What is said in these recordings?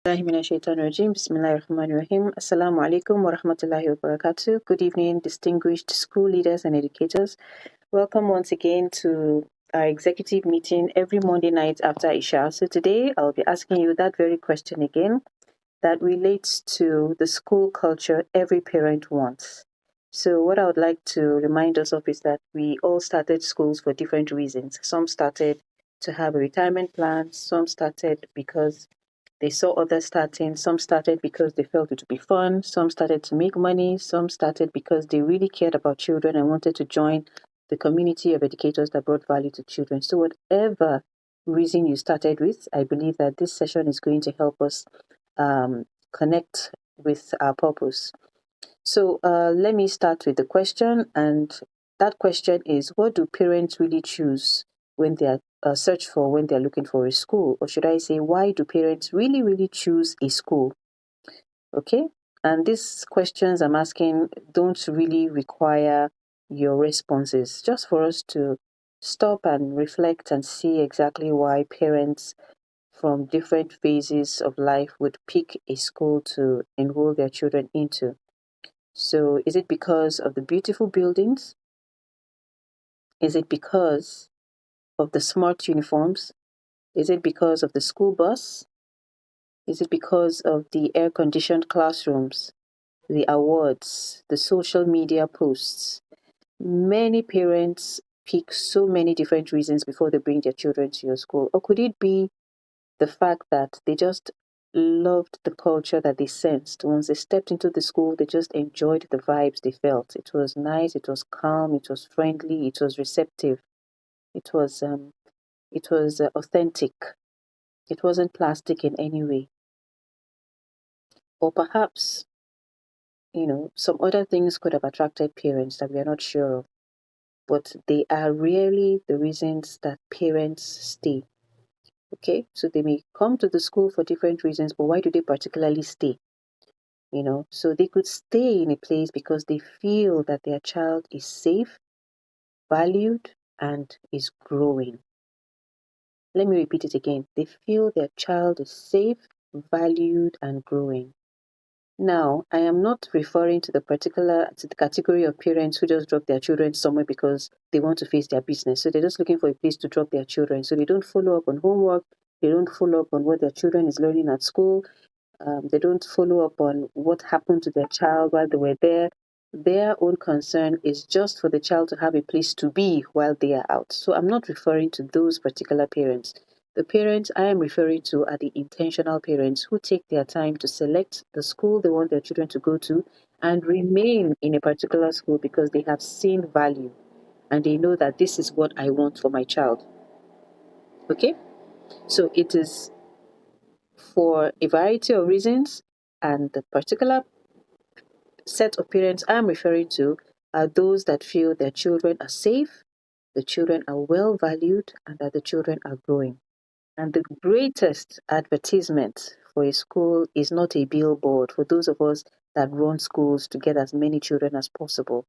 Bismillahirrahmanirrahim. Bismillahirrahmanirrahim. Assalamu alaikum wa rahmatullahi wa barakatuh. Good evening, distinguished school leaders and educators. Welcome once again to our executive meeting every Monday night after Isha. So today I'll be asking you that very question again that relates to the school culture every parent wants. So what I would like to remind us of is that we all started schools for different reasons. Some started to have a retirement plan, some started because they saw others starting. Some started because they felt it would be fun. Some started to make money. Some started because they really cared about children and wanted to join the community of educators that brought value to children. So, whatever reason you started with, I believe that this session is going to help us connect with our purpose. So, let me start with the question. And that question is, what do parents really choose when they are search for when they're looking for a school? Or should I say, why do parents really choose a school? Okay. And these questions I'm asking don't really require your responses, just for us to stop and reflect and see exactly why parents from different phases of life would pick a school to enroll their children into. So, is it because of the beautiful buildings? Is it because of the smart uniforms? Is it because of the school bus? Is it because of the air conditioned classrooms, the awards, the social media posts? Many parents pick so many different reasons before they bring their children to your school. Or could it be the fact that they just loved the culture that they sensed? Once they stepped into the school, they just enjoyed the vibes they felt. It was nice, it was calm, it was friendly, it was receptive, it was authentic. It wasn't plastic in any way. Or perhaps, some other things could have attracted parents that we are not sure of. But they are rarely the reasons that parents stay. Okay, so they may come to the school for different reasons, but why do they particularly stay? So they could stay in a place because they feel that their child is safe, valued, and is growing. Let me repeat it again. They feel their child is safe, valued, and growing. Now, I am not referring to the category of parents who just drop their children somewhere because they want to face their business. So they're just looking for a place to drop their children. So they don't follow up on homework. They don't follow up on what their children is learning at school. They don't follow up on what happened to their child while they were there. Their own concern is just for the child to have a place to be while they are out. So I'm not referring to those particular parents. The parents I am referring to are the intentional parents who take their time to select the school they want their children to go to and remain in a particular school because they have seen value and they know that this is what I want for my child. Okay? So it is for a variety of reasons, and the particular set of parents I'm referring to are those that feel their children are safe, the children are well valued, and that the children are growing. And the greatest advertisement for a school is not a billboard for those of us that run schools to get as many children as possible,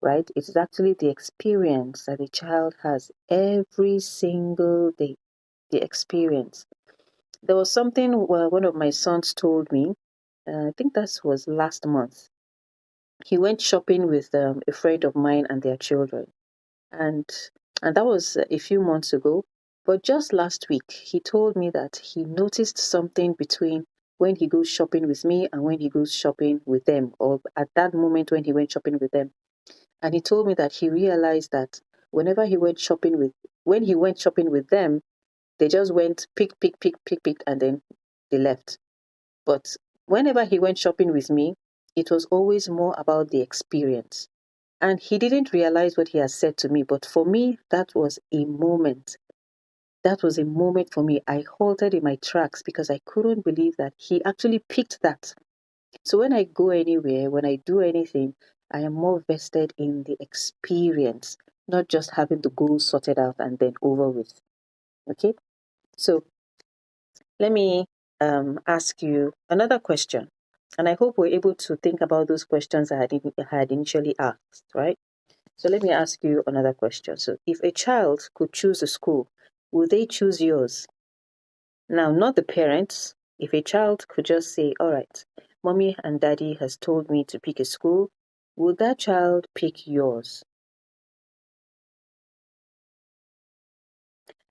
right? It's actually the experience that a child has every single day, the experience. There was something one of my sons told me, I think that was last month. He went shopping with a friend of mine and their children. And that was a few months ago. But just last week, he told me that he noticed something between when he goes shopping with me and when he goes shopping with them, or at that moment when he went shopping with them. And he told me that he realized that whenever when he went shopping with them, they just went pick, and then they left. But whenever he went shopping with me, it was always more about the experience. And he didn't realize what he had said to me. But for me, that was a moment. That was a moment for me. I halted in my tracks because I couldn't believe that he actually picked that. So when I go anywhere, when I do anything, I am more vested in the experience, not just having the goals sorted out and then over with. Okay? So let me ask you another question. And I hope we're able to think about those questions I had initially asked, right? So let me ask you another question. So if a child could choose a school, would they choose yours? Now, not the parents, If a child could just say, all right, mommy and daddy has told me to pick a school, would that child pick yours?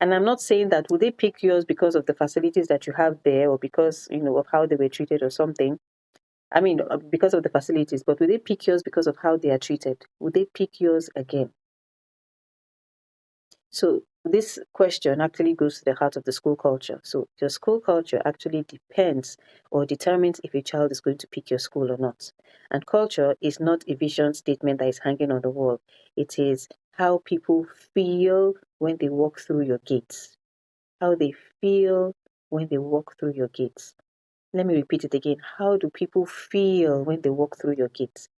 And I'm not saying that would they pick yours because of the facilities that you have there or because, of how they were treated or something. I mean, because of the facilities, but would they pick yours because of how they are treated? Would they pick yours again? So this question actually goes to the heart of the school culture. So your school culture actually depends or determines if a child is going to pick your school or not. And culture is not a vision statement that is hanging on the wall. It is how people feel when they walk through your gates. How they feel when they walk through your gates. Let me repeat it again. How do people feel when they walk through your gates?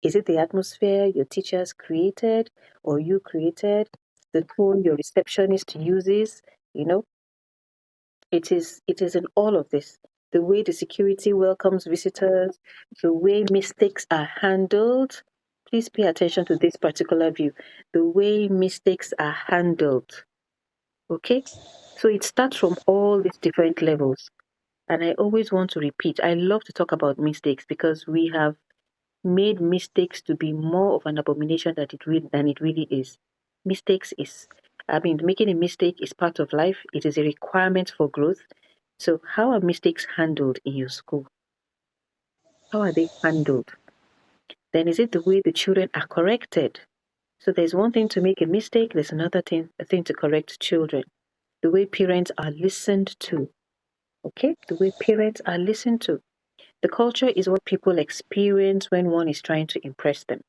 Is it the atmosphere your teachers created or you created? The tone your receptionist uses? You know, it is in all of this. The way the security welcomes visitors, the way mistakes are handled. Please pay attention to this particular view. The way mistakes are handled. Okay? So it starts from all these different levels. And I always want to repeat, I love to talk about mistakes because we have made mistakes to be more of an abomination than it really is. Mistakes is, I mean, making a mistake is part of life. It is a requirement for growth. So, how are mistakes handled in your school? How are they handled? Then, is it the way the children are corrected? So, there's one thing to make a mistake. There's another thing, a thing to correct children. The way parents are listened to. Okay, the way parents are listened to. The culture is what people experience when one is trying to impress them.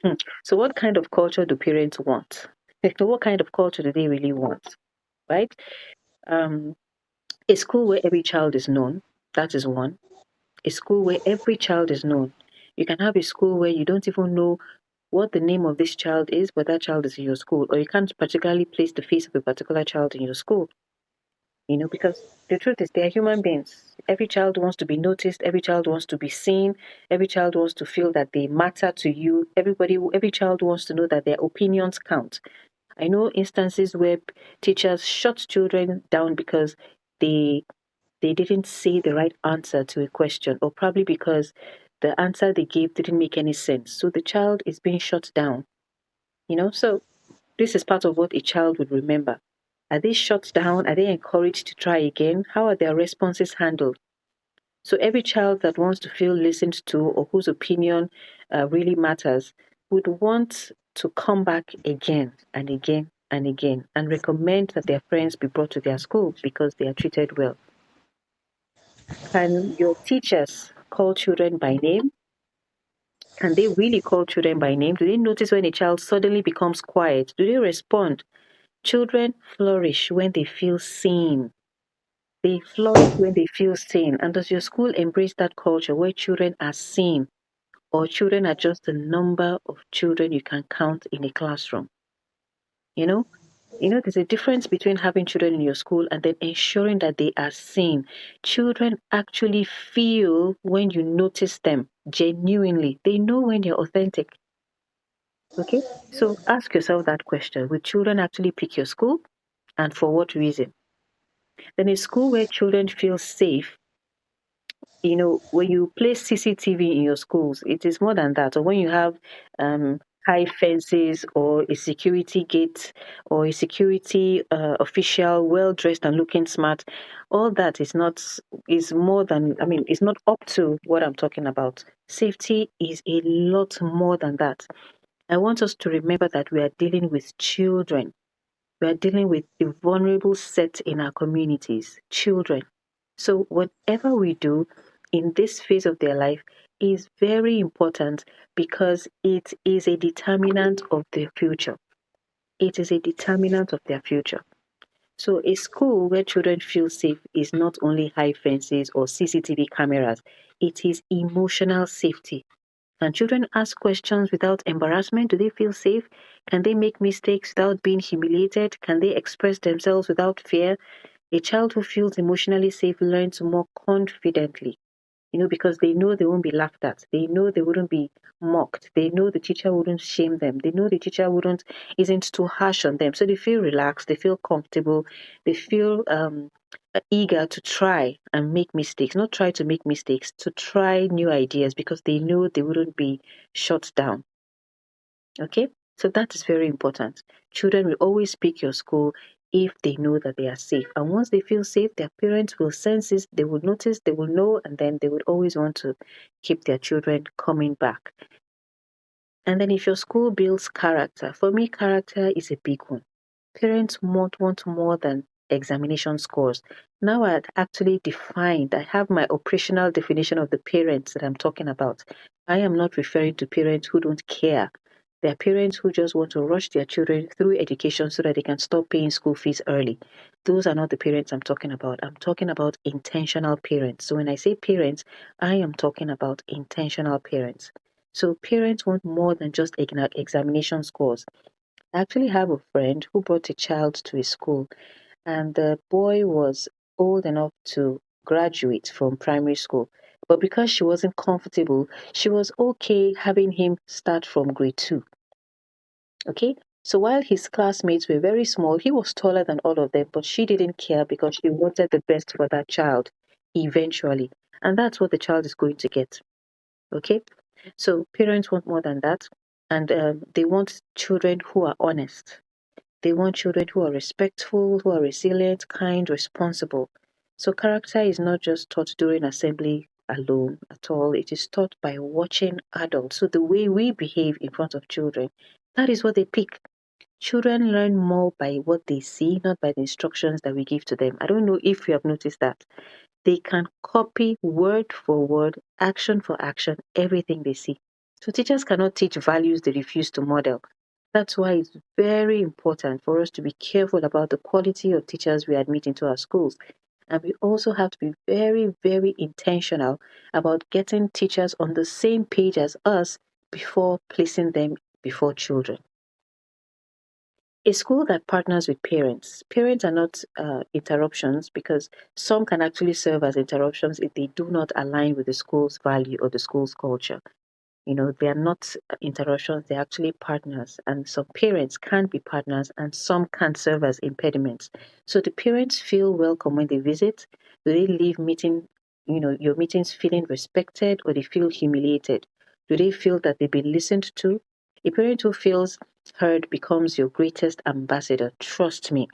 Hmm. So, what kind of culture do parents want? What kind of culture do they really want? Right? Um, a school where every child is known, that is one. A school where every child is known. You can have a school where you don't even know what the name of this child is, but that child is in your school, or you can't particularly place the face of a particular child in your school. Because the truth is, they are human beings. Every child wants to be noticed. Every child wants to be seen. Every child wants to feel that they matter to you. Every child wants to know that their opinions count. I know instances where teachers shut children down because they they didn't say the right answer to a question, or probably because the answer they gave didn't make any sense. So the child is being shut down. So this is part of what a child would remember. Are they shut down? Are they encouraged to try again? How are their responses handled? So every child that wants to feel listened to or whose opinion really matters would want to come back again and again and again and recommend that their friends be brought to their school because they are treated well. Can your teachers call children by name? Can they really call children by name? Do they notice when a child suddenly becomes quiet? Do they respond? Children flourish when they feel seen. They flourish when they feel seen. And does your school embrace that culture where children are seen, or children are just the number of children you can count in a classroom? You know, there's a difference between having children in your school and then ensuring that they are seen. Children actually feel when you notice them genuinely. They know when you're authentic. Okay? So ask yourself that question. Will children actually pick your school? And for what reason? Then a school where children feel safe, when you place CCTV in your schools, it is more than that. Or when you have high fences or a security gate or a security official, well dressed and looking smart, all that is more than, it's not up to what I'm talking about. Safety is a lot more than that. I want us to remember that we are dealing with children. We are dealing with a vulnerable set in our communities, children. So, whatever we do in this phase of their life is very important because it is a determinant of their future. It is a determinant of their future. So, a school where children feel safe is not only high fences or CCTV cameras, it is emotional safety. Can children ask questions without embarrassment? Do they feel safe? Can they make mistakes without being humiliated? Can they express themselves without fear? A child who feels emotionally safe learns more confidently, because they know they won't be laughed at. They know they wouldn't be mocked. They know the teacher wouldn't shame them. They know the teacher isn't too harsh on them. So they feel relaxed. They feel comfortable. They feel eager to try and make mistakes, not try to make mistakes, to try new ideas because they know they wouldn't be shut down. Okay, so that is very important. Children will always pick your school if they know that they are safe. And once they feel safe, their parents will sense it, they will notice, they will know, and then they would always want to keep their children coming back. And then if your school builds character, for me, character is a big one. Parents want more than examination scores. Now I actually defined, I have my operational definition of the parents that I'm talking about. I am not referring to parents who don't care. There are parents who just want to rush their children through education so that they can stop paying school fees early. Those are not the parents I'm talking about. I'm talking about intentional parents. So when I say parents, I am talking about intentional parents. So parents want more than just examination scores. I actually have a friend who brought a child to a school, and the boy was old enough to graduate from primary school. But because she wasn't comfortable, she was okay having him start from grade two. Okay? So while his classmates were very small, he was taller than all of them, but she didn't care because she wanted the best for that child eventually. And that's what the child is going to get. Okay? So parents want more than that. And they want children who are honest. They want children who are respectful, who are resilient, kind, responsible. So character is not just taught during assembly alone at all. It is taught by watching adults. So the way we behave in front of children, that is what they pick. Children learn more by what they see, not by the instructions that we give to them. I don't know if you have noticed that. They can copy word for word, action for action, everything they see. So teachers cannot teach values they refuse to model. That's why it's very important for us to be careful about the quality of teachers we admit into our schools. And we also have to be very, very intentional about getting teachers on the same page as us before placing them before children. A school that partners with parents. Parents are not interruptions because some can actually serve as interruptions if they do not align with the school's value or the school's culture. You know, they are not interruptions, they're actually partners. And some parents can be partners and some can serve as impediments. So the parents feel welcome when they visit. Do they leave meeting, your meetings feeling respected or they feel humiliated? Do they feel that they've been listened to? A parent who feels heard becomes your greatest ambassador. Trust me.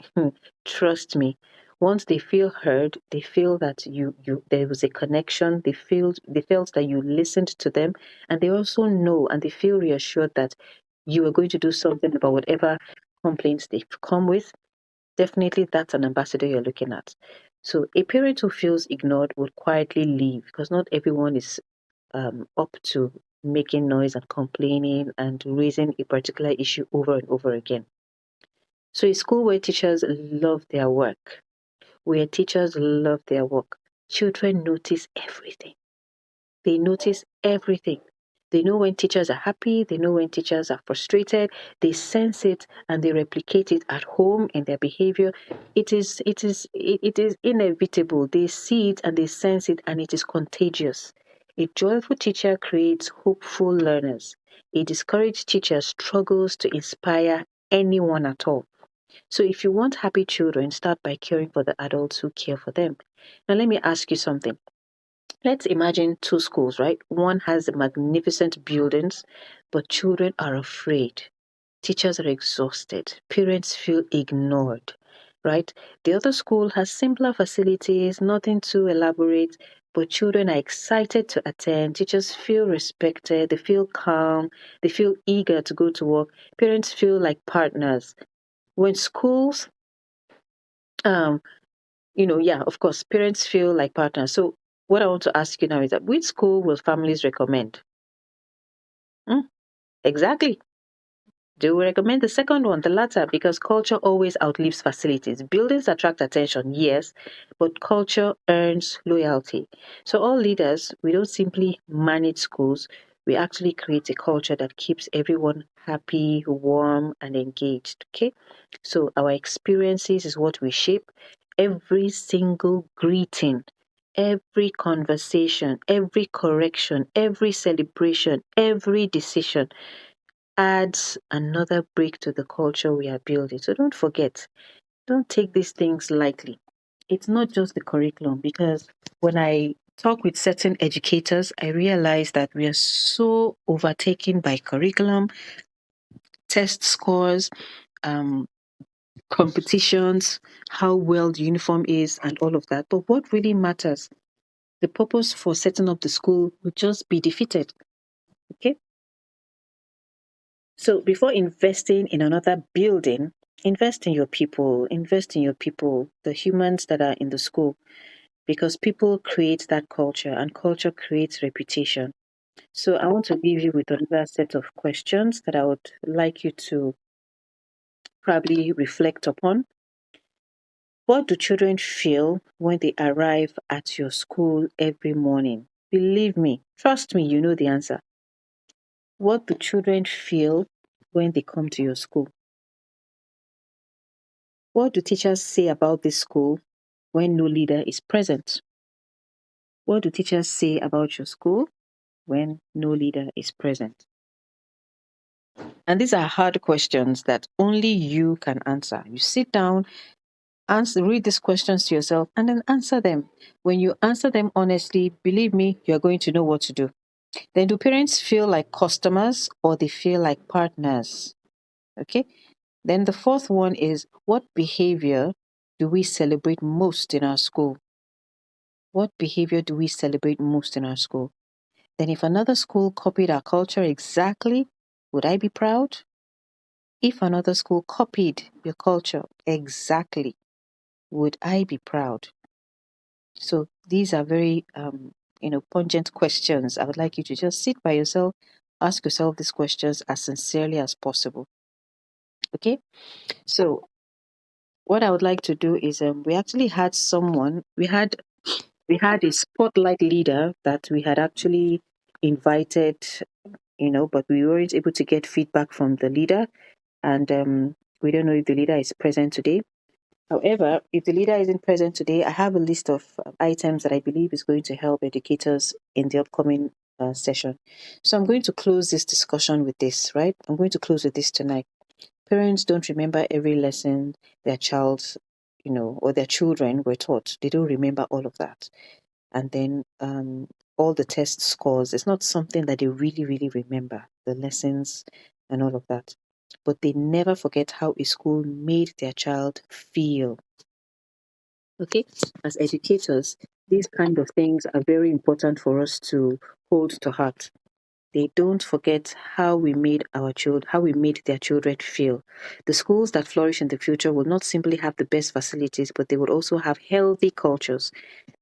Trust me. Once they feel heard, they feel that you there was a connection. They felt that you listened to them, and they also know and they feel reassured that you are going to do something about whatever complaints they've come with. Definitely, that's an ambassador you're looking at. So, a parent who feels ignored would quietly leave because not everyone is up to making noise and complaining and raising a particular issue over and over again. So, a school where teachers love their work, children notice everything. They notice everything. They know when teachers are happy, they know when teachers are frustrated, they sense it and they replicate it at home in their behavior. It is inevitable. They see it and they sense it and it is contagious. A joyful teacher creates hopeful learners. A discouraged teacher struggles to inspire anyone at all. So if you want happy children, start by caring for the adults who care for them. Now let me ask you something. Let's imagine two schools, right? One has magnificent buildings, but children are afraid. Teachers are exhausted. Parents feel ignored, right? The other school has simpler facilities, nothing too elaborate, but children are excited to attend. Teachers feel respected. They feel calm. They feel eager to go to work. Parents feel like partners. When schools, um, yeah, of course, parents feel like partners. So what I want to ask you now is that which school will families recommend? Hmm, exactly. Do we recommend the second one, the latter, because culture always outlives facilities. Buildings attract attention, yes, but culture earns loyalty. So all leaders, we don't simply manage schools, we actually create a culture that keeps everyone happy, warm, and engaged. Okay. So our experiences is what we shape. Every single greeting, every conversation, every correction, every celebration, every decision adds another brick to the culture we are building. So don't forget, don't take these things lightly. it's not just the curriculum, because when I talk with certain educators, I realize that we are so overtaken by curriculum, test scores, um, competitions, how well the uniform is, and all of that. But what really matters, the purpose for setting up the school would just be defeated. Okay. So before investing in another building, invest in your people, the humans that are in the school, because people create that culture and culture creates reputation. So I want to leave you with another set of questions that I would like you to probably reflect upon. What do children feel when they arrive at your school every morning? Believe me, trust me, you know the answer. What do children feel when they come to your school? What do teachers say about this school when no leader is present? What do teachers say about your school when no leader is present? And these are hard questions that only you can answer. You sit down, read these questions to yourself, and then answer them. When you answer them honestly, believe me, you're going to know what to do. Then, do parents feel like customers or they feel like partners? Okay. Then the fourth one is, what behavior do we celebrate most in our school? What behavior do we celebrate most in our school? Then, if another school copied our culture exactly, would I be proud? If another school copied your culture exactly, would I be proud? So these are very, pungent questions. I would like you to just sit by yourself, ask yourself these questions as sincerely as possible. Okay. So what I would like to do is, we actually had someone. We had a spotlight leader that we had actually invited, but we weren't able to get feedback from the leader, and we don't know if the leader is present today. However, if the leader isn't present today, I have a list of items that I believe is going to help educators in the upcoming session. So I'm going to close this discussion with this, right? I'm going to close with this tonight. Parents don't remember every lesson their child, or their children were taught. They don't remember all of that. And then all the test scores, it's not something that they really, really remember, the lessons and all of that. But they never forget how a school made their child feel. Okay, as educators, these kind of things are very important for us to hold to heart. They don't forget how we made how we made their children feel. The schools that flourish in the future will not simply have the best facilities, but they would also have healthy cultures.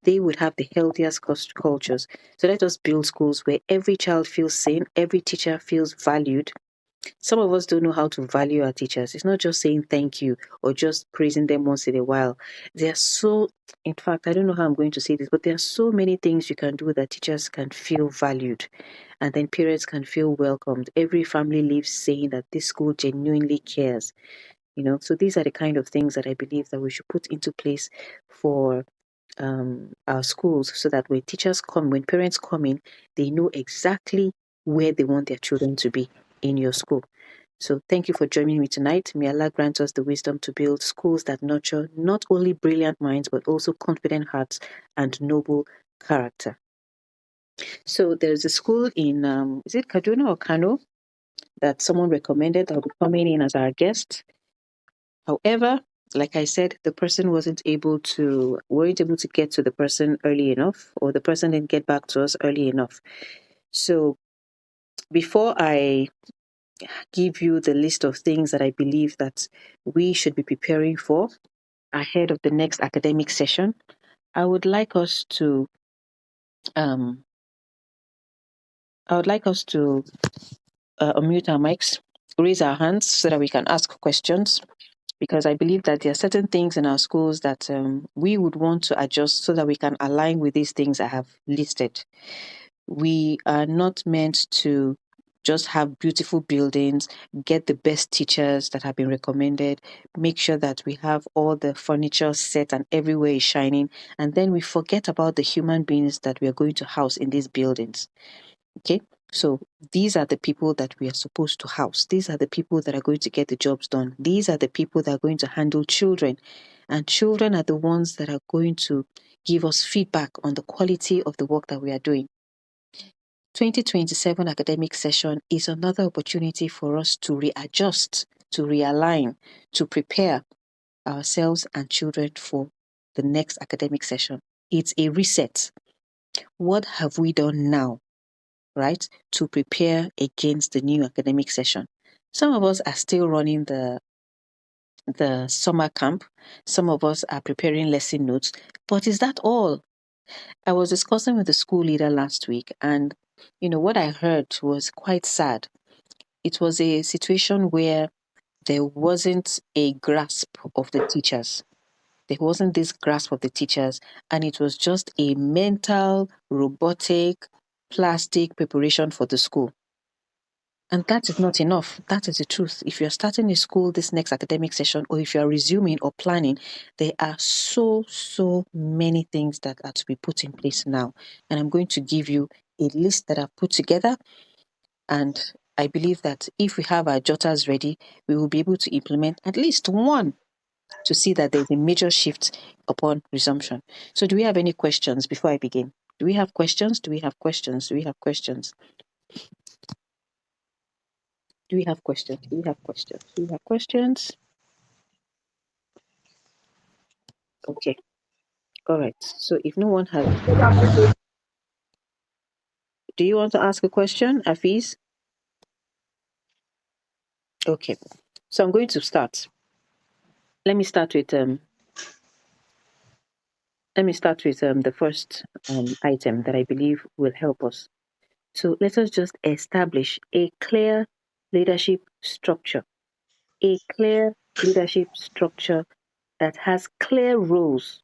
They would have the healthiest cultures. So let us build schools where every child feels seen, every teacher feels valued. Some of us don't know how to value our teachers. It's not just saying thank you or just praising them once in a while. There are so, in fact, I don't know how I'm going to say this, but there are so many things you can do that teachers can feel valued, and then parents can feel welcomed. Every family leaves saying that this school genuinely cares. So these are the kind of things that I believe that we should put into place for our schools, so that when parents come in, they know exactly where they want their children to be in your school. So thank you for joining me tonight. May Allah grant us the wisdom to build schools that nurture not only brilliant minds, but also confident hearts and noble character. So there's a school in, is it Kaduna or Kano, that someone recommended that will be coming in as our guest. However, like I said, the person weren't able to get to the person early enough, or the person didn't get back to us early enough. So before I give you the list of things that I believe that we should be preparing for ahead of the next academic session, I would like us to um, unmute our mics, raise our hands so that we can ask questions. Because I believe that there are certain things in our schools that we would want to adjust so that we can align with these things I have listed. We are not meant to just have beautiful buildings, get the best teachers that have been recommended, make sure that we have all the furniture set and everywhere is shining, and then we forget about the human beings that we are going to house in these buildings. Okay? So these are the people that we are supposed to house. These are the people that are going to get the jobs done. These are the people that are going to handle children. And children are the ones that are going to give us feedback on the quality of the work that we are doing. 2027 academic session is another opportunity for us to readjust, to realign, to prepare ourselves and children for the next academic session. It's a reset. What have we done now, right, to prepare against the new academic session? Some of us are still running the summer camp. Some of us are preparing lesson notes. But is that all? I was discussing with the school leader last week, and what I heard was quite sad. It was a situation where there wasn't a grasp of the teachers. There wasn't this grasp of the teachers, and it was just a mental, robotic, plastic preparation for the school. And that is not enough. That is the truth. If you're starting a school this next academic session, or if you're resuming or planning, there are so many things that are to be put in place now. And I'm going to give you a list that I've put together. And I believe that if we have our jotters ready, we will be able to implement at least one to see that there's a major shift upon resumption. So do we have any questions before I begin? Do we have questions? Do we have questions? Do we have questions? Do we have questions? Do we have questions? Do we have questions? Okay. All right. So if no one has, do you want to ask a question, Afiz? Okay. So I'm going to start. Let me start with the first item that I believe will help us. So let us just establish a clear leadership structure. A clear leadership structure that has clear roles.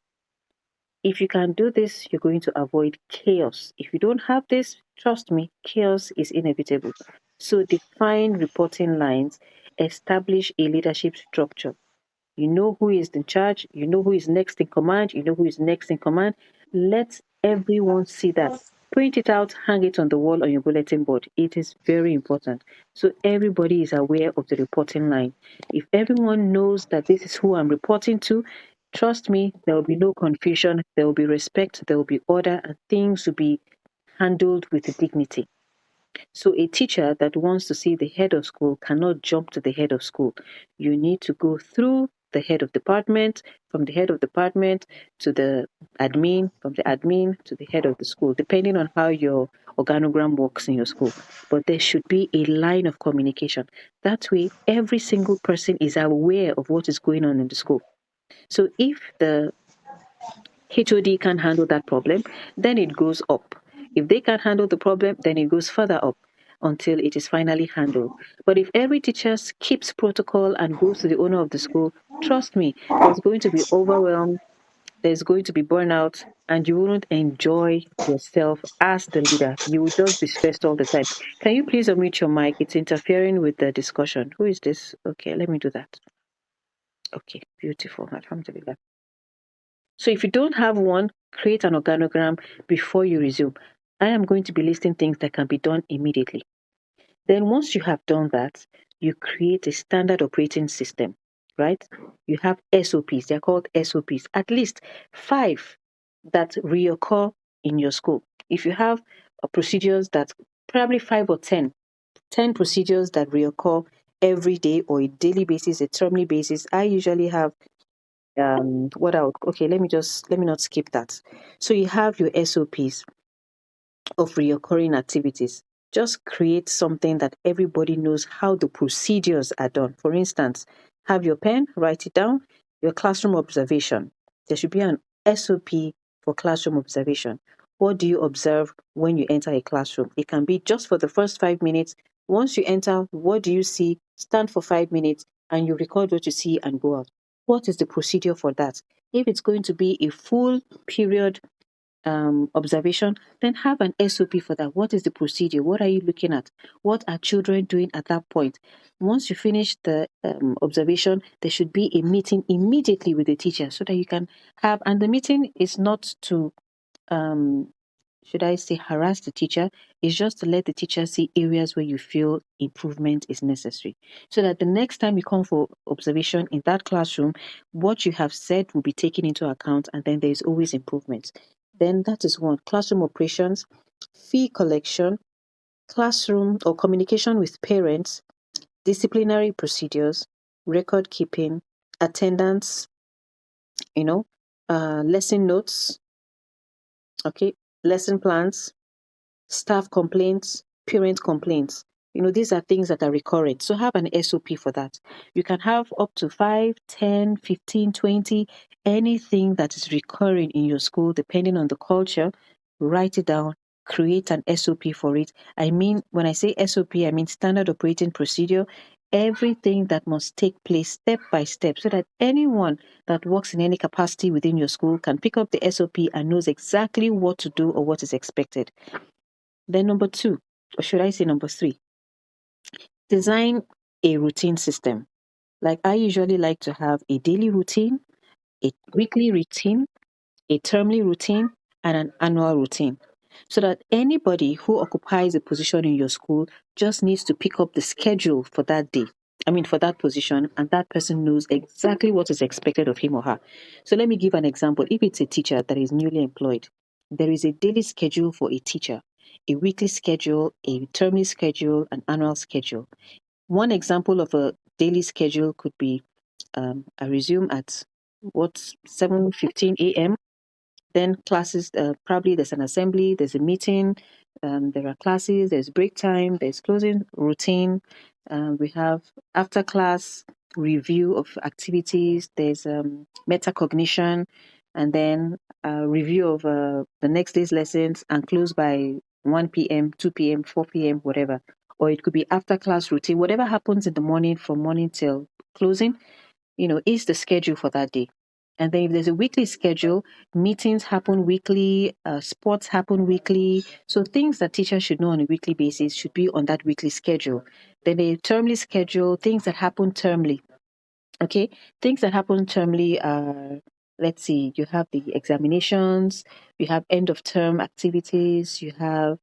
If you can do this, you're going to avoid chaos. If you don't have this, trust me, chaos is inevitable. So define reporting lines, establish a leadership structure. You know who is in charge, you know who is next in command, you know who is next in command. Let everyone see that. Print it out, hang it on the wall on your bulletin board. It is very important. So everybody is aware of the reporting line. If everyone knows that this is who I'm reporting to, trust me, there will be no confusion, there will be respect, there will be order, and things will be handled with dignity. So a teacher that wants to see the head of school cannot jump to the head of school. You need to go through the head of department, from the head of department to the admin, from the admin to the head of the school, depending on how your organogram works in your school. But there should be a line of communication. That way, every single person is aware of what is going on in the school. So if the HOD can't handle that problem, then it goes up. If they can't handle the problem, then it goes further up until it is finally handled. But if every teacher keeps protocol and goes to the owner of the school, trust me, there's going to be overwhelm, there's going to be burnout, and you won't enjoy yourself as the leader. You will just be stressed all the time. Can you please unmute your mic? It's interfering with the discussion. Who is this? Okay, let me do that. Okay, beautiful. Alhamdulillah. So if you don't have one, create an organogram before you resume. I am going to be listing things that can be done immediately. Then once you have done that, you create a standard operating system, right? You have SOPs. They're called SOPs. At least 5 that reoccur in your school. If you have procedures that probably 5 or 10 procedures that reoccur every day or a daily basis, a termly basis. I usually have what else? Okay, let me not skip that. So you have your SOPs of reoccurring activities. Just create something that everybody knows how the procedures are done. For instance, have your pen, write it down, your classroom observation. There should be an SOP for classroom observation. What do you observe when you enter a classroom? It can be just for the first 5 minutes. Once you enter, what do you see? Stand for 5 minutes and you record what you see and go out. What is the procedure for that? If it's going to be a full period observation, then have an SOP for that. What is the procedure? What are you looking at? What are children doing at that point? Once you finish the observation, there should be a meeting immediately with the teacher so that you can have, and the meeting is not to should I say, harass the teacher. It's just to let the teacher see areas where you feel improvement is necessary. So that the next time you come for observation in that classroom, what you have said will be taken into account, and then there is always improvement. Then that is one. Classroom operations, fee collection, classroom or communication with parents, disciplinary procedures, record keeping, attendance, lesson notes, okay, lesson plans, staff complaints, parent complaints. These are things that are recurrent. So have an SOP for that. You can have up to 5, 10, 15, 20, anything that is recurring in your school, depending on the culture. Write it down, create an SOP for it. When I say SOP, I mean standard operating procedure. Everything that must take place step by step so that anyone that works in any capacity within your school can pick up the SOP and knows exactly what to do or what is expected. Then number 2, or should I say number 3, design a routine system. Like I usually like to have a daily routine, a weekly routine, a termly routine, and an annual routine. So that anybody who occupies a position in your school just needs to pick up the schedule for that day. For that position, and that person knows exactly what is expected of him or her. So let me give an example. If it's a teacher that is newly employed, there is a daily schedule for a teacher, a weekly schedule, a termly schedule, an annual schedule. One example of a daily schedule could be I resume at 7:15 a.m. Then classes, probably there's an assembly, there's a meeting, there are classes, there's break time, there's closing routine. We have after class review of activities, there's metacognition, and then review of the next day's lessons and close by 1 p.m., 2 p.m., 4 p.m., whatever. Or it could be after class routine, whatever happens in the morning from morning till closing, is the schedule for that day. And then if there's a weekly schedule, meetings happen weekly, sports happen weekly. So things that teachers should know on a weekly basis should be on that weekly schedule. Then a termly schedule, things that happen termly. Okay, things that happen termly are, let's see, you have the examinations, you have end of term activities, you have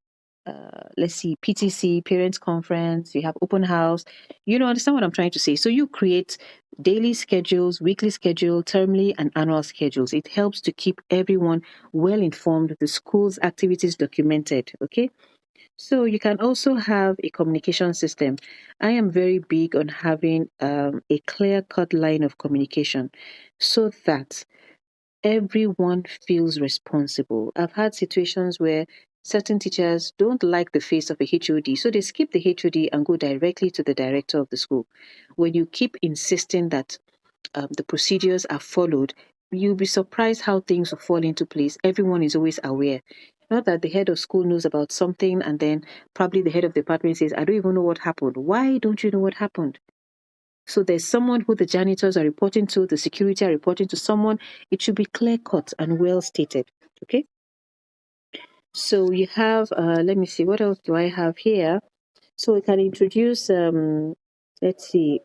let's see, PTC, parents conference, you have open house. Understand what I'm trying to say? So you create daily schedules, weekly schedule, termly and annual schedules. It helps to keep everyone well informed, the school's activities documented. Okay. So you can also have a communication system. I am very big on having a clear-cut line of communication so that everyone feels responsible. I've had situations where certain teachers don't like the face of a HOD, so they skip the HOD and go directly to the director of the school. When you keep insisting that the procedures are followed, you'll be surprised how things will fall into place. Everyone is always aware. Not that the head of school knows about something and then probably the head of the department says, I don't even know what happened. Why don't you know what happened? So there's someone who the janitors are reporting to, the security are reporting to someone. It should be clear cut and well stated. Okay. So you have, let me see, what else do I have here? So we can introduce, let's see,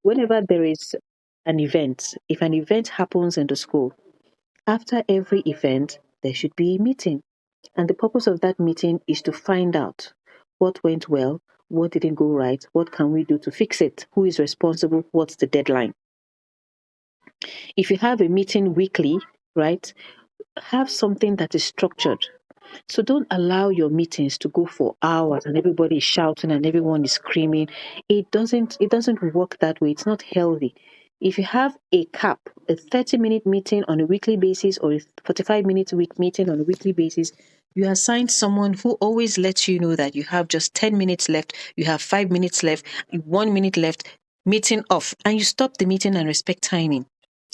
whenever there is an event, if an event happens in the school, after every event, there should be a meeting. And the purpose of that meeting is to find out what went well, what didn't go right, what can we do to fix it, who is responsible, what's the deadline. If you have a meeting weekly, right, have something that is structured. So don't allow your meetings to go for hours and everybody is shouting and everyone is screaming. It doesn't work that way. It's not healthy. If you have a cap, a 30-minute meeting on a weekly basis or a 45-minute week meeting on a weekly basis, you assign someone who always lets you know that you have just 10 minutes left, you have 5 minutes left, 1 minute left, meeting off, and you stop the meeting and respect timing.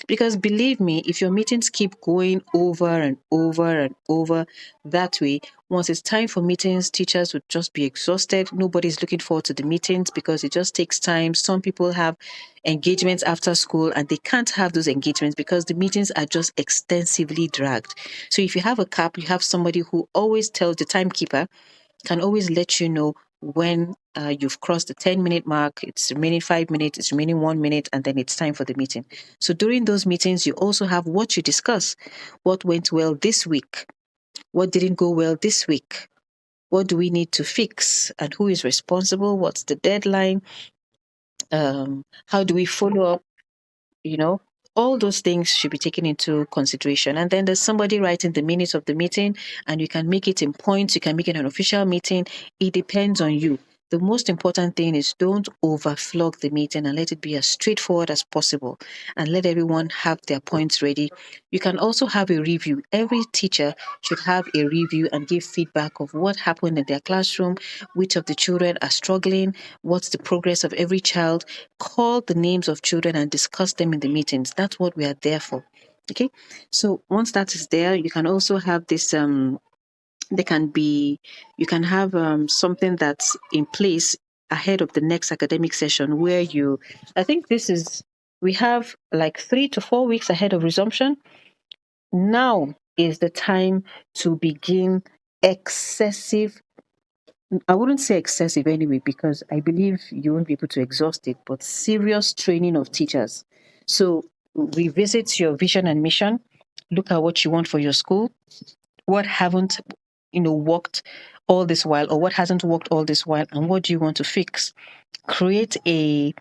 Because believe me, if your meetings keep going over and over and over that way, once it's time for meetings, teachers would just be exhausted. Nobody's looking forward to the meetings because it just takes time. Some people have engagements after school and they can't have those engagements because the meetings are just extensively dragged. So if you have a cap, you have somebody who always tells the timekeeper, can always let you know when you've crossed the 10-minute mark, it's remaining 5 minutes, it's remaining 1 minute, and then it's time for the meeting. So during those meetings, you also have what you discuss, what went well this week, What didn't go well this week? What do we need to fix? And who is responsible? What's the deadline? How do we follow up? You know, all those things should be taken into consideration. And then there's somebody writing the minutes of the meeting, and you can make it in points, you can make it an official meeting. It depends on you. The most important thing is don't overflog the meeting and let it be as straightforward as possible and let everyone have their points ready. You can also have a review. Every teacher should have a review and give feedback of what happened in their classroom, which of the children are struggling, what's the progress of every child. Call the names of children and discuss them in the meetings. That's what we are there for. Okay. So once that is there, you can also have this there can be you can have something that's in place ahead of the next academic session where you I think this is we have like 3 to 4 weeks ahead of resumption. Now is the time to begin excessive, I wouldn't say excessive anyway, because I believe you won't be able to exhaust it, but serious training of teachers. So revisit your vision and mission, look at what you want for your school, what haven't worked all this while, or what hasn't worked all this while, and what do you want to fix. Create a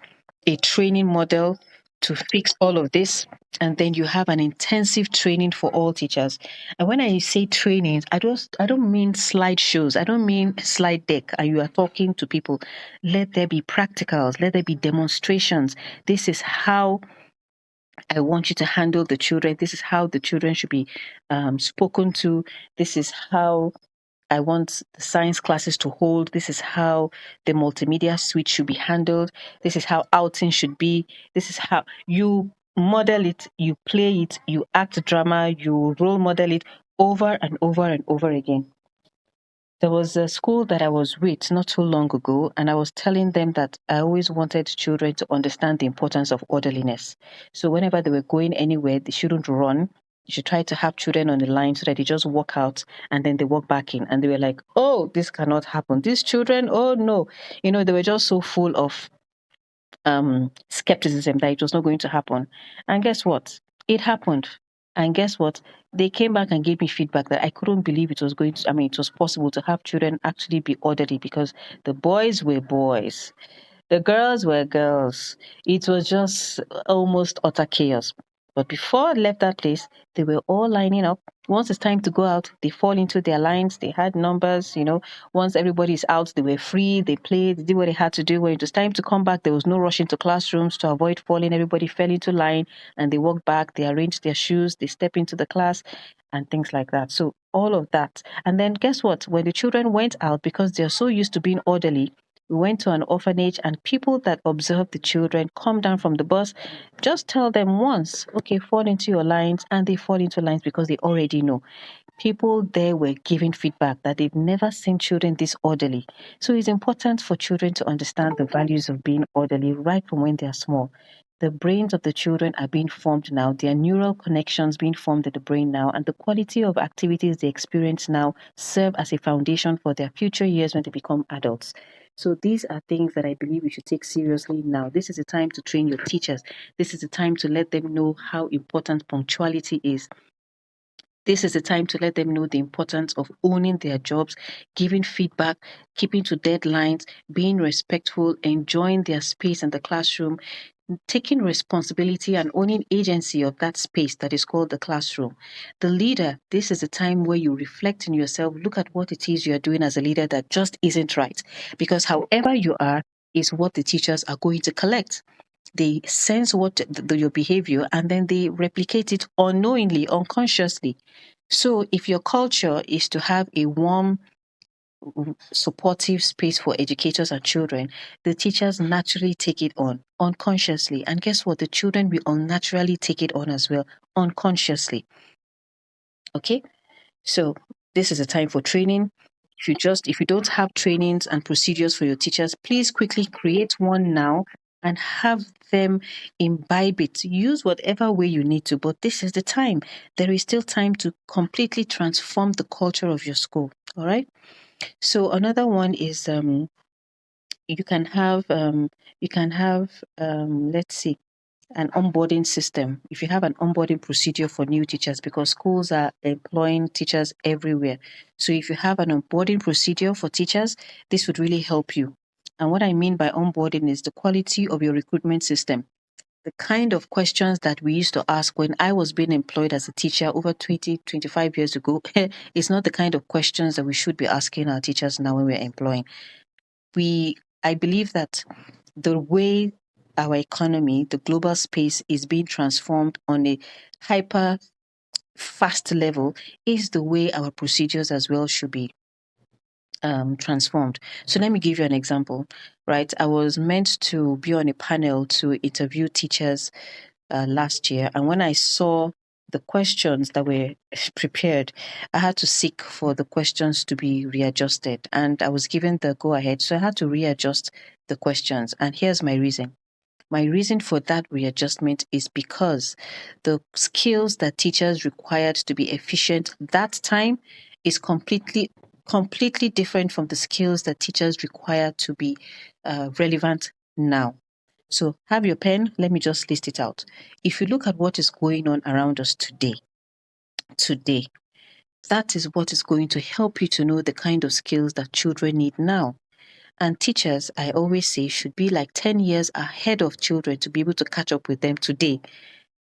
training model to fix all of this, and then you have an intensive training for all teachers. And when I say trainings, I don't mean slideshows, I don't mean slide deck and you are talking to people. Let there be practicals, let there be demonstrations. This is how I want you to handle the children. This is how the children should be spoken to. This is how I want the science classes to hold. This is how the multimedia suite should be handled. This is how outing should be. This is how you model it, you play it, you act drama, you role model it over and over and over again. There was a school that I was with not too long ago, and I was telling them that I always wanted children to understand the importance of orderliness. So whenever they were going anywhere, they shouldn't run. You should try to have children on the line so that they just walk out and then they walk back in. And they were like, oh, this cannot happen. These children, oh no. They were just so full of skepticism that it was not going to happen. And guess what? It happened. And guess what? They came back and gave me feedback that I couldn't believe it was it was possible to have children actually be orderly, because the boys were boys, the girls were girls. It was just almost utter chaos. But before I left that place, they were all lining up. Once it's time to go out, they fall into their lines. They had numbers. Once everybody's out, they were free. They played, they did what they had to do. When it was time to come back, there was no rush into classrooms to avoid falling. Everybody fell into line and they walked back. They arranged their shoes. They stepped into the class and things like that. So all of that. And then guess what? When the children went out, because they're so used to being orderly, we went to an orphanage, and people that observe the children come down from the bus. Just tell them once, okay, fall into your lines, and they fall into lines because they already know. People there were giving feedback that they've never seen children this orderly. So it's important for children to understand the values of being orderly right from when they're small. The brains of the children are being formed now. There are neural connections being formed in the brain now, and the quality of activities they experience now serve as a foundation for their future years when they become adults. So these are things that I believe we should take seriously now. This is the time to train your teachers. This is the time to let them know how important punctuality is. This is the time to let them know the importance of owning their jobs, giving feedback, keeping to deadlines, being respectful, enjoying their space in the classroom, taking responsibility and owning agency of that space that is called the classroom. The leader, this is a time where you reflect in yourself, look at what it is you are doing as a leader that just isn't right. Because however you are is what the teachers are going to collect. They sense your behavior, and then they replicate it unknowingly, unconsciously. So if your culture is to have a warm, supportive space for educators and children, the teachers naturally take it on unconsciously. And guess what? The children will unnaturally take it on as well, unconsciously. Okay? So this is a time for training. If you don't have trainings and procedures for your teachers, please quickly create one now and have them imbibe it. Use whatever way you need to, but this is the time. There is still time to completely transform the culture of your school. All right. So another one is you can have let's see, an onboarding system, if you have an onboarding procedure for new teachers, because schools are employing teachers everywhere. So if you have an onboarding procedure for teachers, this would really help you. And what I mean by onboarding is the quality of your recruitment system. The kind of questions that we used to ask when I was being employed as a teacher over 20, 25 years ago is not the kind of questions that we should be asking our teachers now when we're employing. I believe that the way our economy, the global space is being transformed on a hyper fast level is the way our procedures as well should be transformed. So let me give you an example, right? I was meant to be on a panel to interview teachers last year. And when I saw the questions that were prepared, I had to seek for the questions to be readjusted. And I was given the go ahead. So I had to readjust the questions. And here's my reason. My reason for that readjustment is because the skills that teachers required to be efficient that time is completely different from the skills that teachers require to be relevant now. So have your pen. Let me just list it out. If you look at what is going on around us today, that is what is going to help you to know the kind of skills that children need now. And teachers, I always say, should be like 10 years ahead of children to be able to catch up with them today.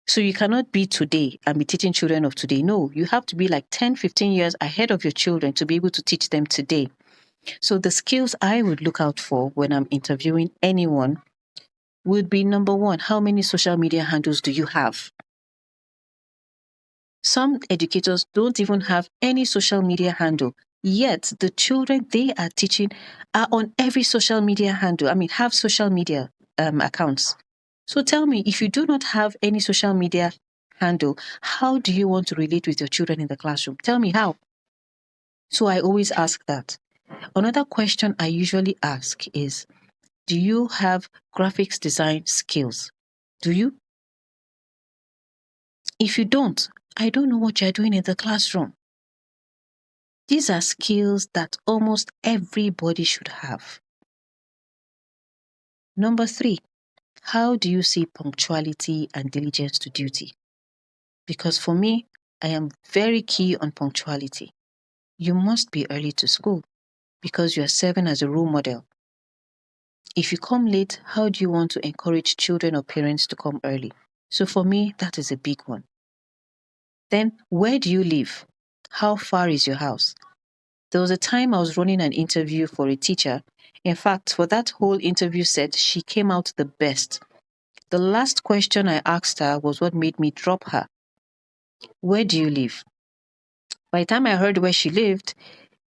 So you cannot be today and be teaching children of today. No, you have to be like 10, 15 years ahead of your children to be able to teach them today. So the skills I would look out for when I'm interviewing anyone would be number one, how many social media handles do you have? Some educators don't even have any social media handle, yet the children they are teaching are on every social media handle. I mean, have social media accounts. So tell me, if you do not have any social media handle, how do you want to relate with your children in the classroom? Tell me how. So I always ask that. Another question I usually ask is, do you have graphics design skills? Do you? If you don't, I don't know what you're doing in the classroom. These are skills that almost everybody should have. Number 3, how do you see punctuality and diligence to duty? Because for me, I am very key on punctuality. You must be early to school because you are serving as a role model. If you come late, how do you want to encourage children or parents to come early? So for me, that is a big one. Then, where do you live? How far is your house? There was a time I was running an interview for a teacher. In fact, for that whole interview set, she came out the best. The last question I asked her was what made me drop her. Where do you live? By the time I heard where she lived,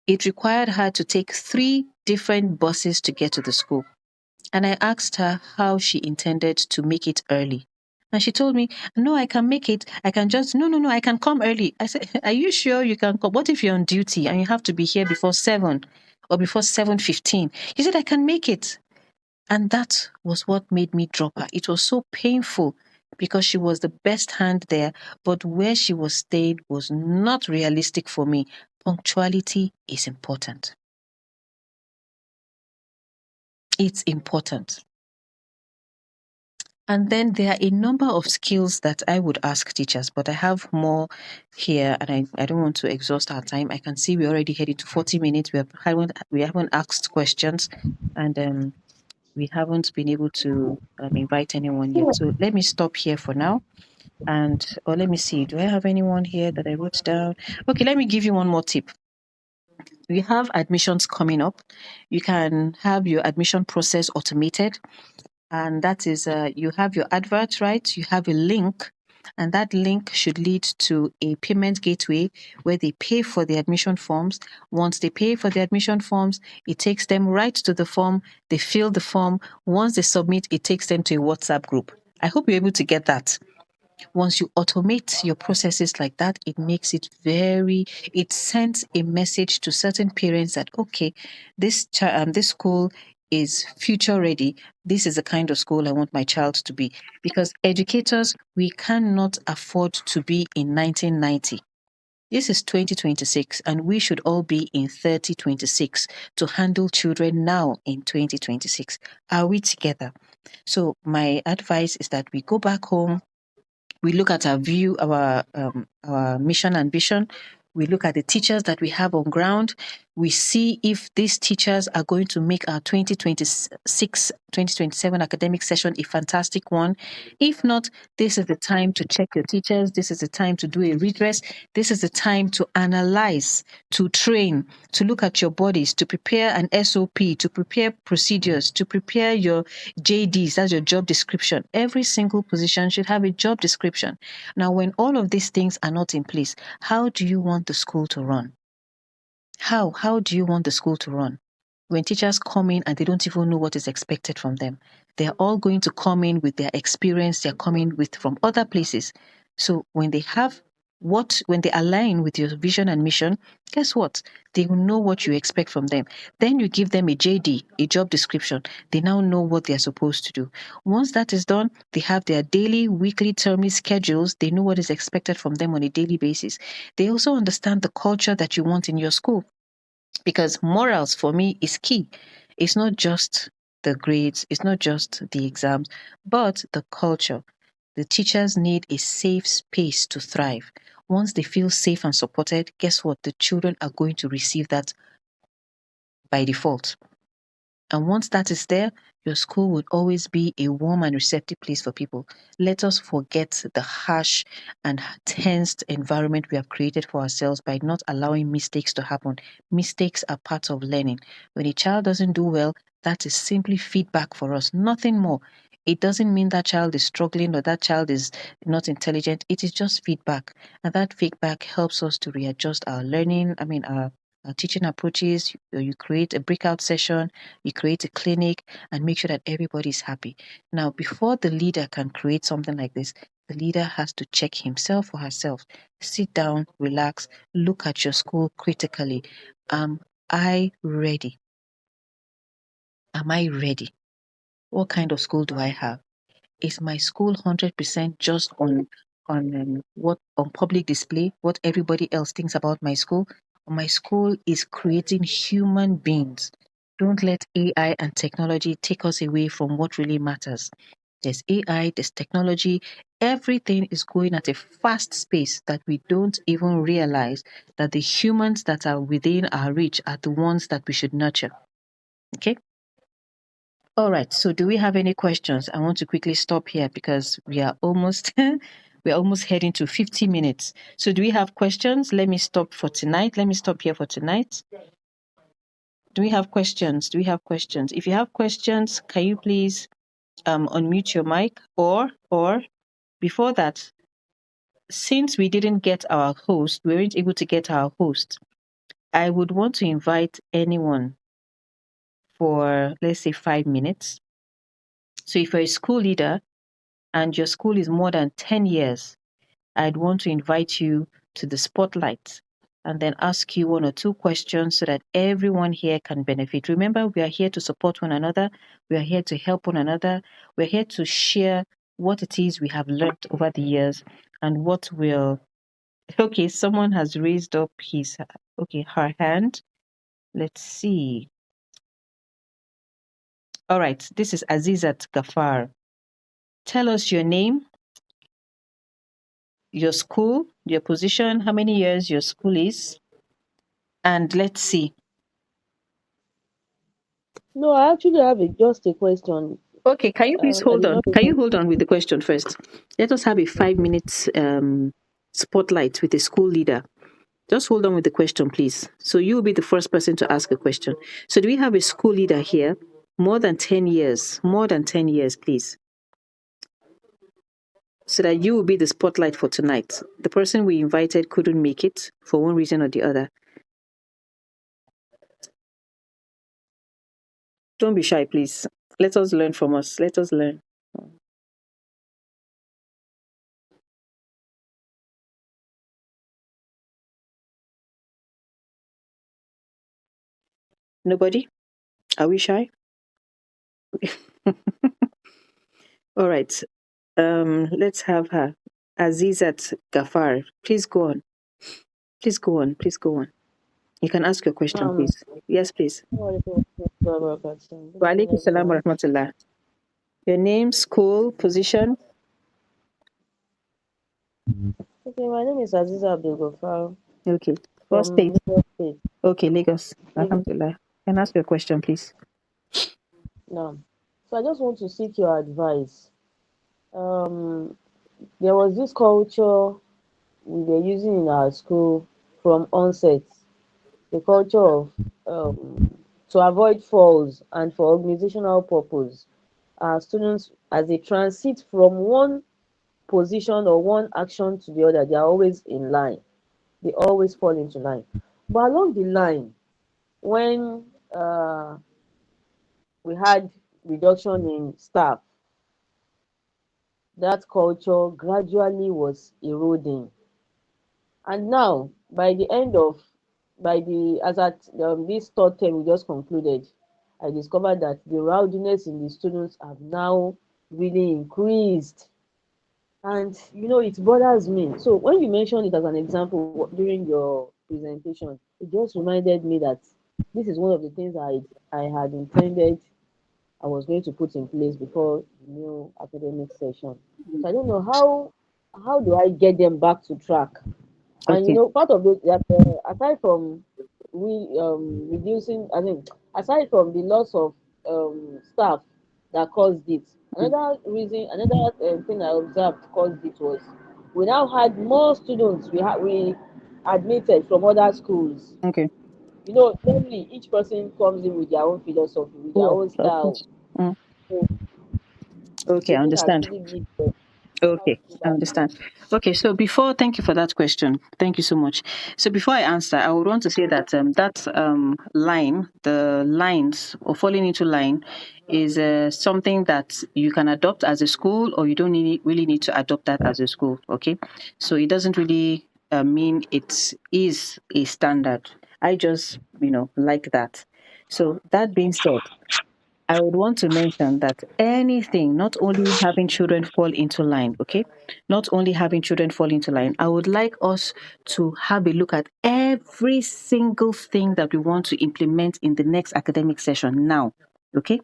it required her to take 3 different buses to get to the school. And I asked her how she intended to make it early. And she told me, no, I can make it. I can just, no, I can come early. I said, are you sure you can come? What if you're on duty and you have to be here before 7 or before 7:15? She said, I can make it. And that was what made me drop her. It was so painful because she was the best hand there, but where she was staying was not realistic for me. Punctuality is important. It's important. And then there are a number of skills that I would ask teachers, but I have more here and I don't want to exhaust our time. I can see we're already heading to 40 minutes. We haven't asked questions and we haven't been able to invite anyone yet. So let me stop here for now. Or let me see, do I have anyone here that I wrote down? Okay, let me give you one more tip. We have admissions coming up. You can have your admission process automated. And that is, you have your advert, right? You have a link, and that link should lead to a payment gateway where they pay for the admission forms. Once they pay for the admission forms, it takes them right to the form. They fill the form. Once they submit, it takes them to a WhatsApp group. I hope you're able to get that. Once you automate your processes like that, it sends a message to certain parents that, okay, this school is future ready. This is the kind of school I want my child to be. Because educators, we cannot afford to be in 1990. This is 2026, and we should all be in 3026 to handle children now in 2026. Are we together? So my advice is that we go back home, we look at our view, our mission and vision. We look at the teachers that we have on ground. We see if these teachers are going to make our 2026-2027 academic session a fantastic one. If not, this is the time to check your teachers. This is the time to do a redress. This is the time to analyze, to train, to look at your bodies, to prepare an SOP, to prepare procedures, to prepare your JDs, that's your job description. Every single position should have a job description. Now, when all of these things are not in place, how do you want the school to run? How do you want the school to run? When teachers come in and they don't even know what is expected from them, they're all going to come in with their experience, they're coming with from other places. So when they align with your vision and mission, guess what? They will know what you expect from them. Then you give them a JD, a job description. They now know what they're supposed to do. Once that is done, they have their daily, weekly, termly schedules. They know what is expected from them on a daily basis. They also understand the culture that you want in your school, because morals for me is key. It's not just the grades, it's not just the exams, but the culture. The teachers need a safe space to thrive. Once they feel safe and supported, guess what? The children are going to receive that by default. And once that is there, your school would always be a warm and receptive place for people. Let us forget the harsh and tensed environment we have created for ourselves by not allowing mistakes to happen. Mistakes are part of learning. When a child doesn't do well, that is simply feedback for us, nothing more. It doesn't mean that child is struggling or that child is not intelligent. It is just feedback. And that feedback helps us to readjust our learning, our teaching approaches. You create a breakout session, you create a clinic, and make sure that everybody is happy. Now, before the leader can create something like this, the leader has to check himself or herself. Sit down, relax, look at your school critically. Am I ready? Am I ready? What kind of school do I have? Is my school 100% just on public display, what everybody else thinks about my school? My school is creating human beings. Don't let AI and technology take us away from what really matters. There's AI, there's technology. Everything is going at a fast pace that we don't even realize that the humans that are within our reach are the ones that we should nurture. Okay? All right. So do we have any questions? I want to quickly stop here because we are almost we're almost heading to 50 minutes. So do we have questions? Let me stop for tonight. Let me stop here for tonight. Do we have questions? Do we have questions? If you have questions, can you please unmute your mic, or before that, since we didn't get our host, we weren't able to get our host, I would want to invite anyone for, let's say, 5 minutes. So if you're a school leader and your school is more than 10 years, I'd want to invite you to the spotlight and then ask you one or two questions so that everyone here can benefit. Remember, we are here to support one another. We are here to help one another. We're here to share what it is we have learned over the years and what will. Okay, someone has raised up her hand. Let's see. All right, this is Azizat Gafar. Tell us your name, your school, your position, how many years your school is, and let's see. No, I actually have just a question. Okay, can you please I hold did on? not Can you even. hold on with the question first? Let us have a 5 minutes spotlight with a school leader. Just hold on with the question, please. So you will be the first person to ask a question. So do we have a school leader here? More than 10 years. More than 10 years, please. So that you will be the spotlight for tonight. The person we invited couldn't make it for one reason or the other. Don't be shy, please. Let us learn from us. Let us learn. Nobody? Are we shy? All right. Let's have her. Azizat Gafar. Please go on. Please go on. Please go on. You can ask your question, please. Yes, please. Good Wa evening, alaikum salam wa everyone. rahmatullah. Your name, school, position. Okay, my name is Aziza Abdul Ghaffar Okay. What from state? Lagos State. Okay, Lagos. Lagos Alhamdulillah. Can I ask you a question, please? now. So I just want to seek your advice. Um, there was this culture we were using in our school from onset, the culture of to avoid falls and for organizational purpose. Our students, as they transit from one position or one action to the other, they are always in line. They always fall into line. But along the line, when we had reduction in staff, that culture gradually was eroding. And now, by the end of, by the, as at this third term we just concluded, I discovered that the rowdiness in the students have now really increased. And it bothers me. So when you mentioned it as an example during your presentation, it just reminded me that this is one of the things I had intended I was going to put in place before the new academic session. So I don't know how do I get them back to track. And Okay. part of it that aside from we reducing, I mean, aside from the loss of staff that caused it, Mm. another reason, another thing I observed caused it was we now had more students we admitted from other schools. Okay. Normally each person comes in with their own philosophy, with their Yes, own of style. course. Mm. So Okay, the I thing has understand. really mixed up. How to Okay, go I back to them. understand. Okay, so thank you for that question. Thank you so much. So before I answer, I would want to say that that line, the lines or falling into line, is something that you can adopt as a school, or you don't really need to adopt that as a school. Okay, so it doesn't really mean it is a standard. I just like that. So that being said, I would want to mention that anything, not only having children fall into line, okay? Not only having children fall into line, I would like us to have a look at every single thing that we want to implement in the next academic session now, okay?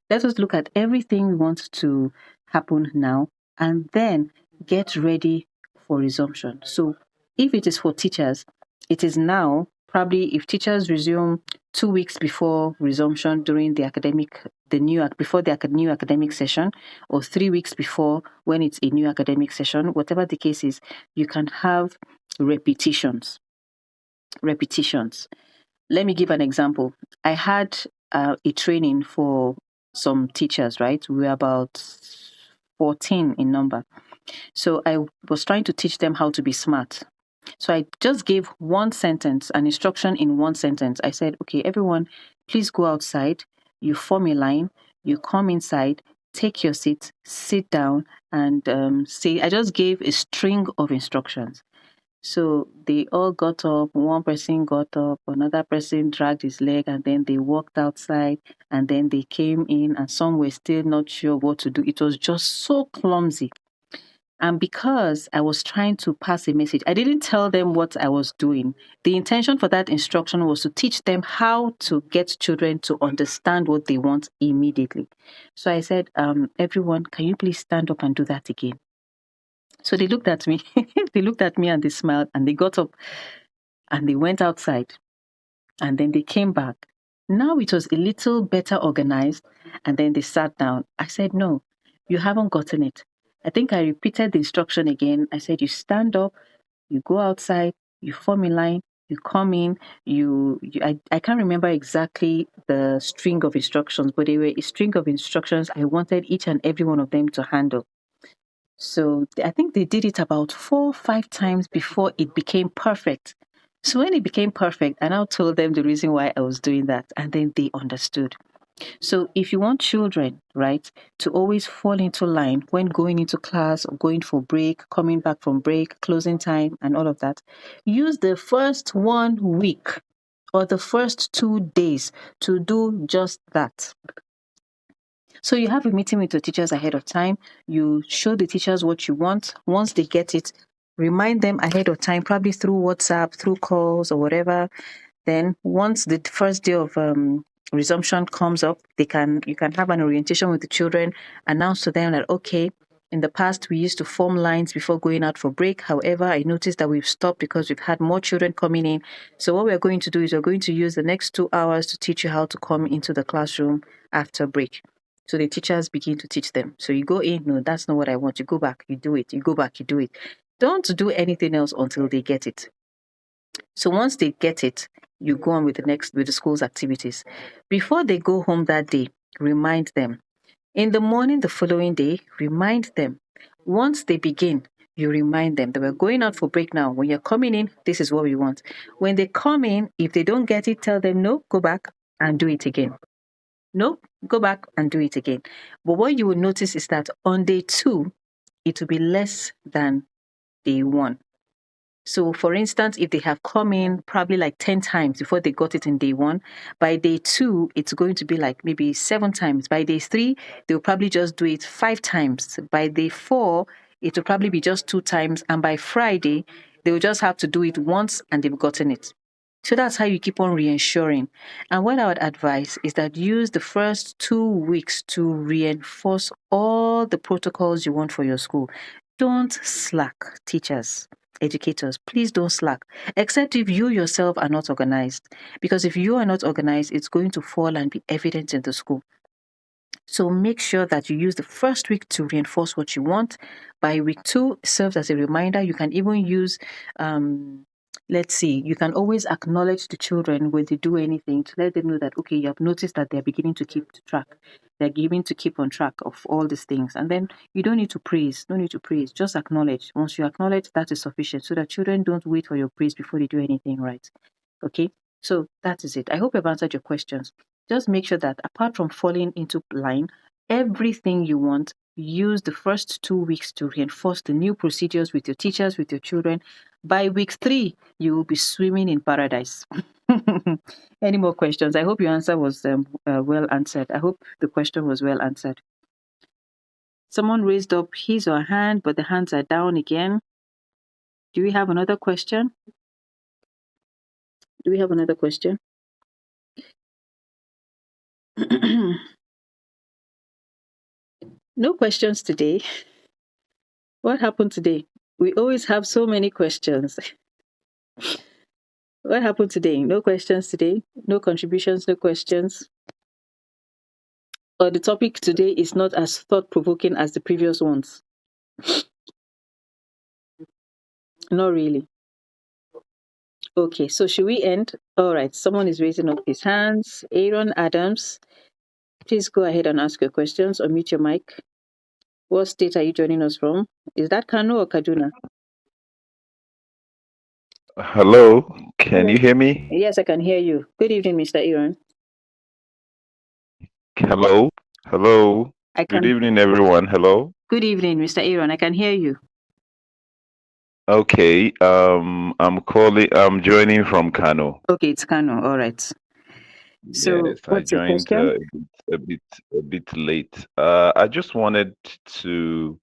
Let us look at everything we want to happen now and then get ready for resumption. So if it is for teachers, it is now, probably if teachers resume 2 weeks before resumption during the new academic session, or 3 weeks before when it's a new academic session, whatever the case is, you can have repetitions. Repetitions. Let me give an example. I had a training for some teachers, right? We were about 14 in number. So I was trying to teach them how to be smart. So I just gave one sentence, an instruction in one sentence. I said, okay, everyone, please go outside. You form a line. You come inside, take your seat, sit down, and say, I just gave a string of instructions. So they all got up. One person got up, another person dragged his leg, and then they walked outside, and then they came in, and some were still not sure what to do. It was just so clumsy. And because I was trying to pass a message, I didn't tell them what I was doing. The intention for that instruction was to teach them how to get children to understand what they want immediately. So I said, everyone, can you please stand up and do that again? So they looked at me. They looked at me and they smiled and they got up and they went outside and then they came back. Now it was a little better organized and then they sat down. I said, no, you haven't gotten it. I think I repeated the instruction again. I said, you stand up, you go outside, you form a line, you come in, I can't remember exactly the string of instructions, but they were a string of instructions I wanted each and every one of them to handle. So I think they did it about 4 or 5 times before it became perfect. So when it became perfect, I now told them the reason why I was doing that, and then they understood. So if you want children, right, to always fall into line when going into class or going for break, coming back from break, closing time, and all of that, use the first 1 week or the first 2 days to do just that. So you have a meeting with your teachers ahead of time. You show the teachers what you want. Once they get it, remind them ahead of time, probably through WhatsApp, through calls or whatever. Then once the first day of resumption comes up, you can have an orientation with the children, announce to them that, okay, in the past we used to form lines before going out for break. However, I noticed that we've stopped because we've had more children coming in. So what we're going to do is we're going to use the next 2 hours to teach you how to come into the classroom after break. So the teachers begin to teach them. So you go in, no, that's not what I want. You go back, you do it. You go back, you do it. Don't do anything else until they get it. So once they get it, you go on with the school's activities. Before they go home that day, remind them. In the morning the following day, remind them. Once they begin, you remind them that we're going out for break now. When you're coming in, this is what we want. When they come in, if they don't get it, tell them no, go back and do it again. No, go back and do it again. But what you will notice is that on day 2, it will be less than day 1. So, for instance, if they have come in probably like 10 times before they got it in day 1, by day 2, it's going to be like maybe 7 times. By day 3, they'll probably just do it 5 times. By day 4, it will probably be just 2 times. And by Friday, they'll just have to do it once and they've gotten it. So that's how you keep on reassuring. And what I would advise is that use the first 2 weeks to reinforce all the protocols you want for your school. Don't slack, teachers, educators. Please don't slack, except if you yourself are not organized. Because if you are not organized, it's going to fall and be evident in the school. So make sure that you use the first week to reinforce what you want. By week 2, serves as a reminder. You can even use, let's see, you can always acknowledge the children when they do anything to let them know that, okay, you have noticed that they're beginning to keep track. They're beginning to keep on track of all these things. And then you don't need to praise. No need to praise. Just acknowledge. Once you acknowledge, that is sufficient so that children don't wait for your praise before they do anything right. Okay? So that is it. I hope I've answered your questions. Just make sure that apart from falling into line, everything you want, use the first 2 weeks to reinforce the new procedures with your teachers, with your children. By week 3, you will be swimming in paradise. Any more questions? I hope your answer was well answered. I hope the question was well answered. Someone raised up his or her hand, but the hands are down again. Do we have another question? Do we have another question? No questions today. What happened today? We always have so many questions. What happened today? No questions today? No contributions, no questions? Or the topic today is not as thought-provoking as the previous ones? Not really. Okay, so should we end? All right, someone is raising up his hands. Aaron Adams, please go ahead and ask your questions or mute your mic. What state are you joining us from? Is that Kano or Kaduna? Hello, can you hear me? Yes, I can hear you. Good evening, Mr. Aaron. Hello, hello. I Good can. evening, everyone. Hello. Good evening, Mr. Aaron. I can hear you. Okay. I'm joining from Kano. Okay, it's Kano. All right. So, Yes, I what's your joined question? a bit late. I just wanted to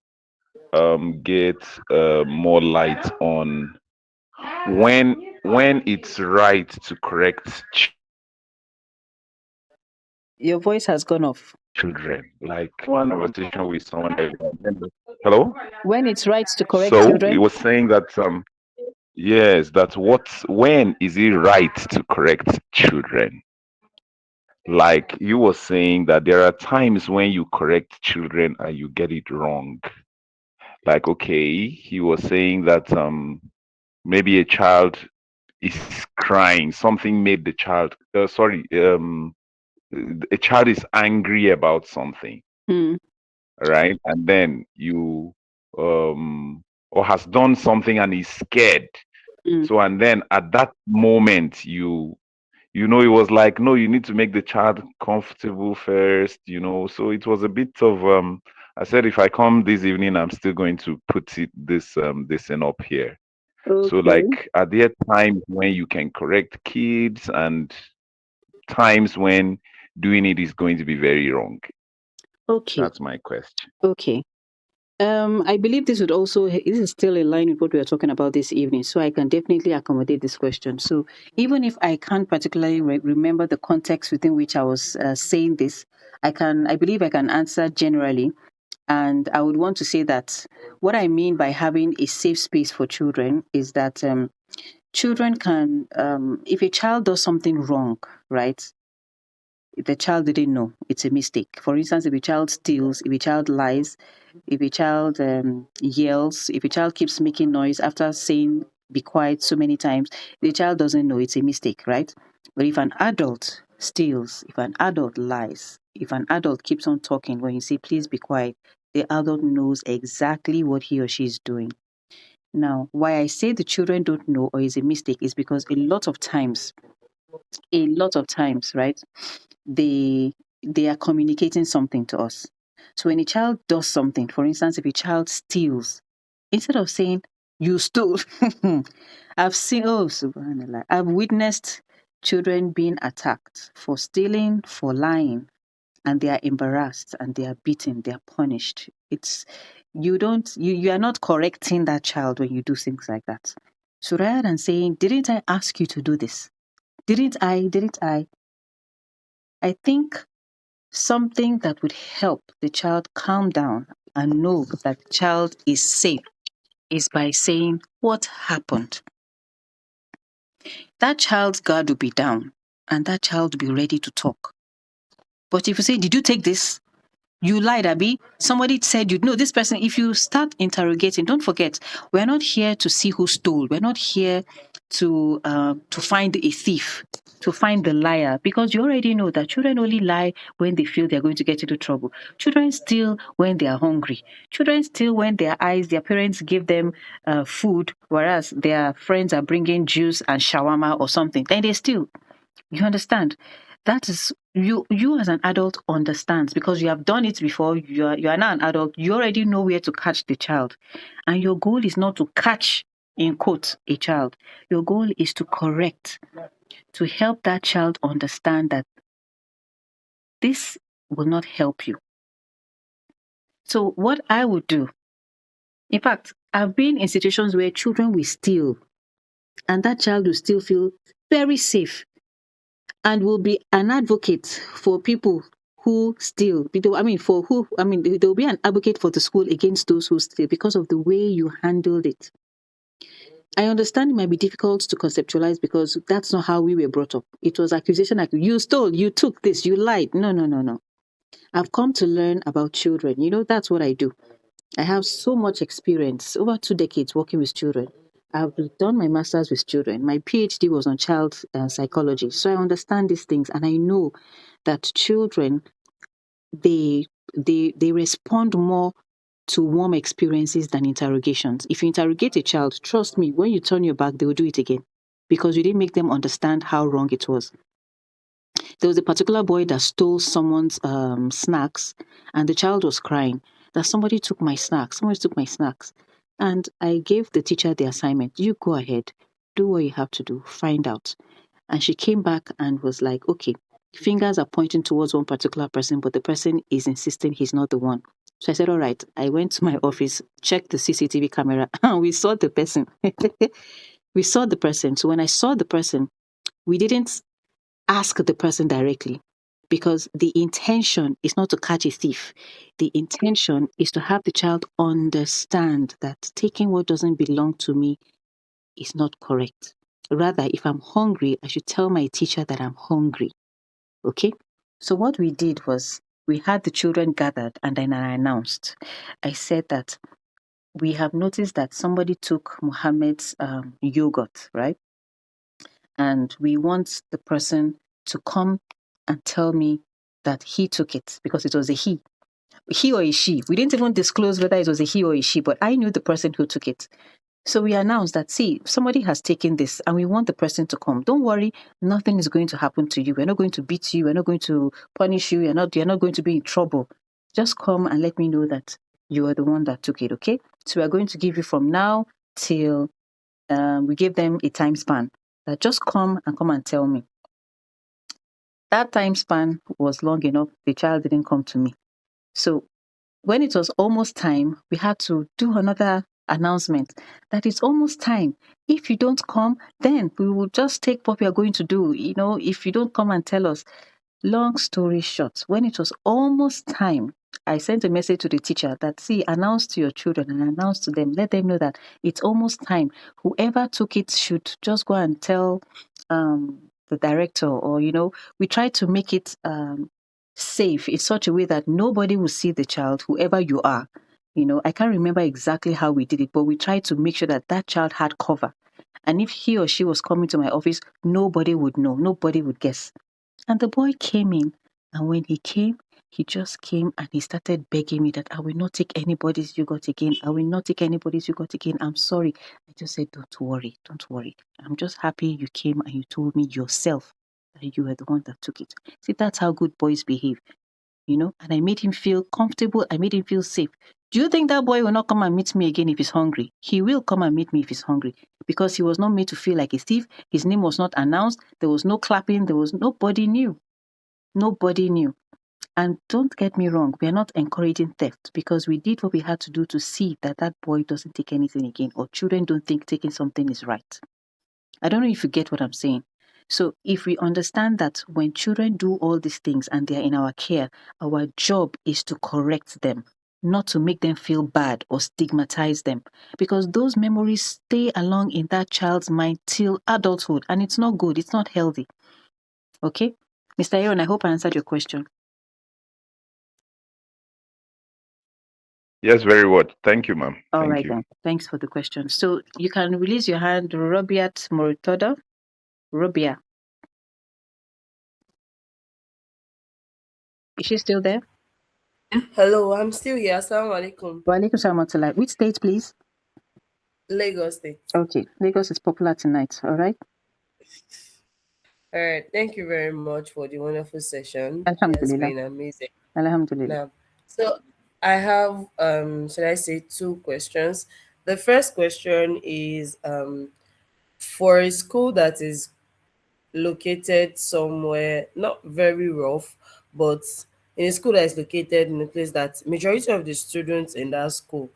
get more light on when it's right to correct Your voice has gone off. children. Like one conversation with someone. Hello. When it's right to correct So he children? was saying that yes, that's when is it right to correct children? Like you were saying that there are times when you correct children and you get it wrong. Like, okay, he was saying that maybe a child is crying, something made the child a child is angry about something, Hmm. right? And then you or has done something and is scared. Hmm. So and then at that moment it was like, no, you need to make the child comfortable first. So it was a bit of I said if I come this evening I'm still going to put this thing up here. So Okay. like, are there times when you can correct kids and times when doing it is going to be very wrong? Okay. That's my question. Okay. I believe this would also this is still in line with what we are talking about this evening, so I can definitely accommodate this question. So even if I can't particularly remember the context within which I was saying this, I believe I can answer generally, and I would want to say that what I mean by having a safe space for children is that children can, if a child does something wrong, right? The child didn't know, it's a mistake. For instance, if a child steals, if a child lies, if a child yells, if a child keeps making noise after saying be quiet so many times, the child doesn't know, it's a mistake, right? But if an adult steals, if an adult lies, if an adult keeps on talking when you say please be quiet, the adult knows exactly what he or she is doing. Now, why I say the children don't know or is a mistake is because a lot of times, right, they they are communicating something to us. So when a child does something, for instance, if a child steals, instead of saying you stole, I've seen, oh subhanallah, I've witnessed children being attacked for stealing, for lying, and they are embarrassed and they are beaten, they are punished. It's you are not correcting that child when you do things like that. So rather than saying, didn't I ask you to do this? Didn't I think something that would help the child calm down and know that the child is safe is by saying what happened. That child's guard will be down and that child will be ready to talk. But if you say, did you take this? You lied, Abby. Somebody said you know this person. If you start interrogating, don't forget, we're not here to see who stole. We're not here to find a thief, to find the liar, because you already know that children only lie when they feel they're going to get into trouble. Children steal when they are hungry. Children steal when their parents give them food, whereas their friends are bringing juice and shawarma or something. Then they steal. You understand? That is you as an adult understands because you have done it before. You are now an adult. You already know where to catch the child. And your goal is not to catch in quote a child. Your goal is to correct, to help that child understand that this will not help you. So what I would do, in fact, I've been in situations where children will steal and that child will still feel very safe and will be an advocate for people who steal. There will be an advocate for the school against those who steal because of the way you handled it. I understand it might be difficult to conceptualize because that's not how we were brought up. It was accusation like you stole, you took this, you lied. No, no, no, no. I've come to learn about children. That's what I do. I have so much experience, over 2 decades working with children. I've done my master's with children. My PhD was on child psychology. So I understand these things and I know that children, they, they respond more to warm experiences than interrogations. If you interrogate a child, trust me, when you turn your back, they will do it again because you didn't make them understand how wrong it was. There was a particular boy that stole someone's snacks, and the child was crying that somebody took my snacks. Somebody took my snacks. And I gave the teacher the assignment. You go ahead, do what you have to do, find out. And she came back and was like, okay, fingers are pointing towards one particular person, but the person is insisting he's not the one. So I said, all right. I went to my office, checked the CCTV camera, and we saw the person. We saw the person. So when I saw the person, we didn't ask the person directly because the intention is not to catch a thief. The intention is to have the child understand that taking what doesn't belong to me is not correct. Rather, if I'm hungry, I should tell my teacher that I'm hungry. Okay? So what we did was we had the children gathered and then I announced. I said that we have noticed that somebody took Muhammad's yogurt, right? And we want the person to come and tell me that he took it because it was a he or a she. We didn't even disclose whether it was a he or a she, but I knew the person who took it. So we announced that, see, somebody has taken this and we want the person to come. Don't worry, nothing is going to happen to you. We're not going to beat you. We're not going to punish you. You're not going to be in trouble. Just come and let me know that you are the one that took it, okay? So we're going to give you from now till we give them a time span. That just come and tell me. That time span was long enough. The child didn't come to me. So When it was almost time, we had to do another announcement that it's almost time. If you don't come, then we will just take what we are going to do. If you don't come and tell us. Long story short, when it was almost time, I sent a message to the teacher that, see, announce to your children and announce to them, let them know that it's almost time. Whoever took it should just go and tell the director, or, we try to make it safe in such a way that nobody will see the child, whoever you are. I can't remember exactly how we did it, but we tried to make sure that that child had cover. And if he or she was coming to my office, nobody would know, nobody would guess. And the boy came in, and when he came, he just came and he started begging me that I will not take anybody's yogurt again. I will not take anybody's yogurt again. I'm sorry. I just said, don't worry, don't worry. I'm just happy you came and you told me yourself that you were the one that took it. See, that's how good boys behave, and I made him feel comfortable. I made him feel safe. Do you think that boy will not come and meet me again if he's hungry? He will come and meet me if he's hungry, because he was not made to feel like a thief. His name was not announced. There was no clapping. Nobody knew. Nobody knew. And don't get me wrong, we are not encouraging theft, because we did what we had to do to see that that boy doesn't take anything again, or children don't think taking something is right. I don't know if you get what I'm saying. So if we understand that when children do all these things and they're in our care, our job is to correct them, not to make them feel bad or stigmatize them, because those memories stay along in that child's mind till adulthood, and it's not good, it's not healthy. Okay? Mr. Aaron, I hope I answered your question. Yes, very well. Thank you, ma'am. All Thank right you. then. Thanks for the question. So you can release your hand, Robiat Moritoda. Robia. Is she still there? Hello, I'm still here. Assalamu alaikum. Wa alaikum salam wa rahmatullah. Which state, please? Lagos State. Okay. Lagos is popular tonight. All right. All right. Thank you very much for the wonderful session. It has Alhamdulillah. been amazing. Alhamdulillah. Now, so I have should I say two questions? The first question is for a school that is located somewhere not very rough, but in a school that is located in a place that majority of the students in that school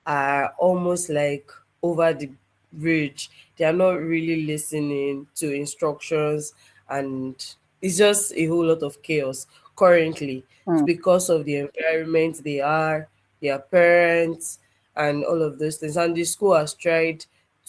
are almost like over the bridge. They are not really listening to instructions, and it's just a whole lot of chaos currently Mm, because of the environment they are, their parents, and all of those things. And the school has tried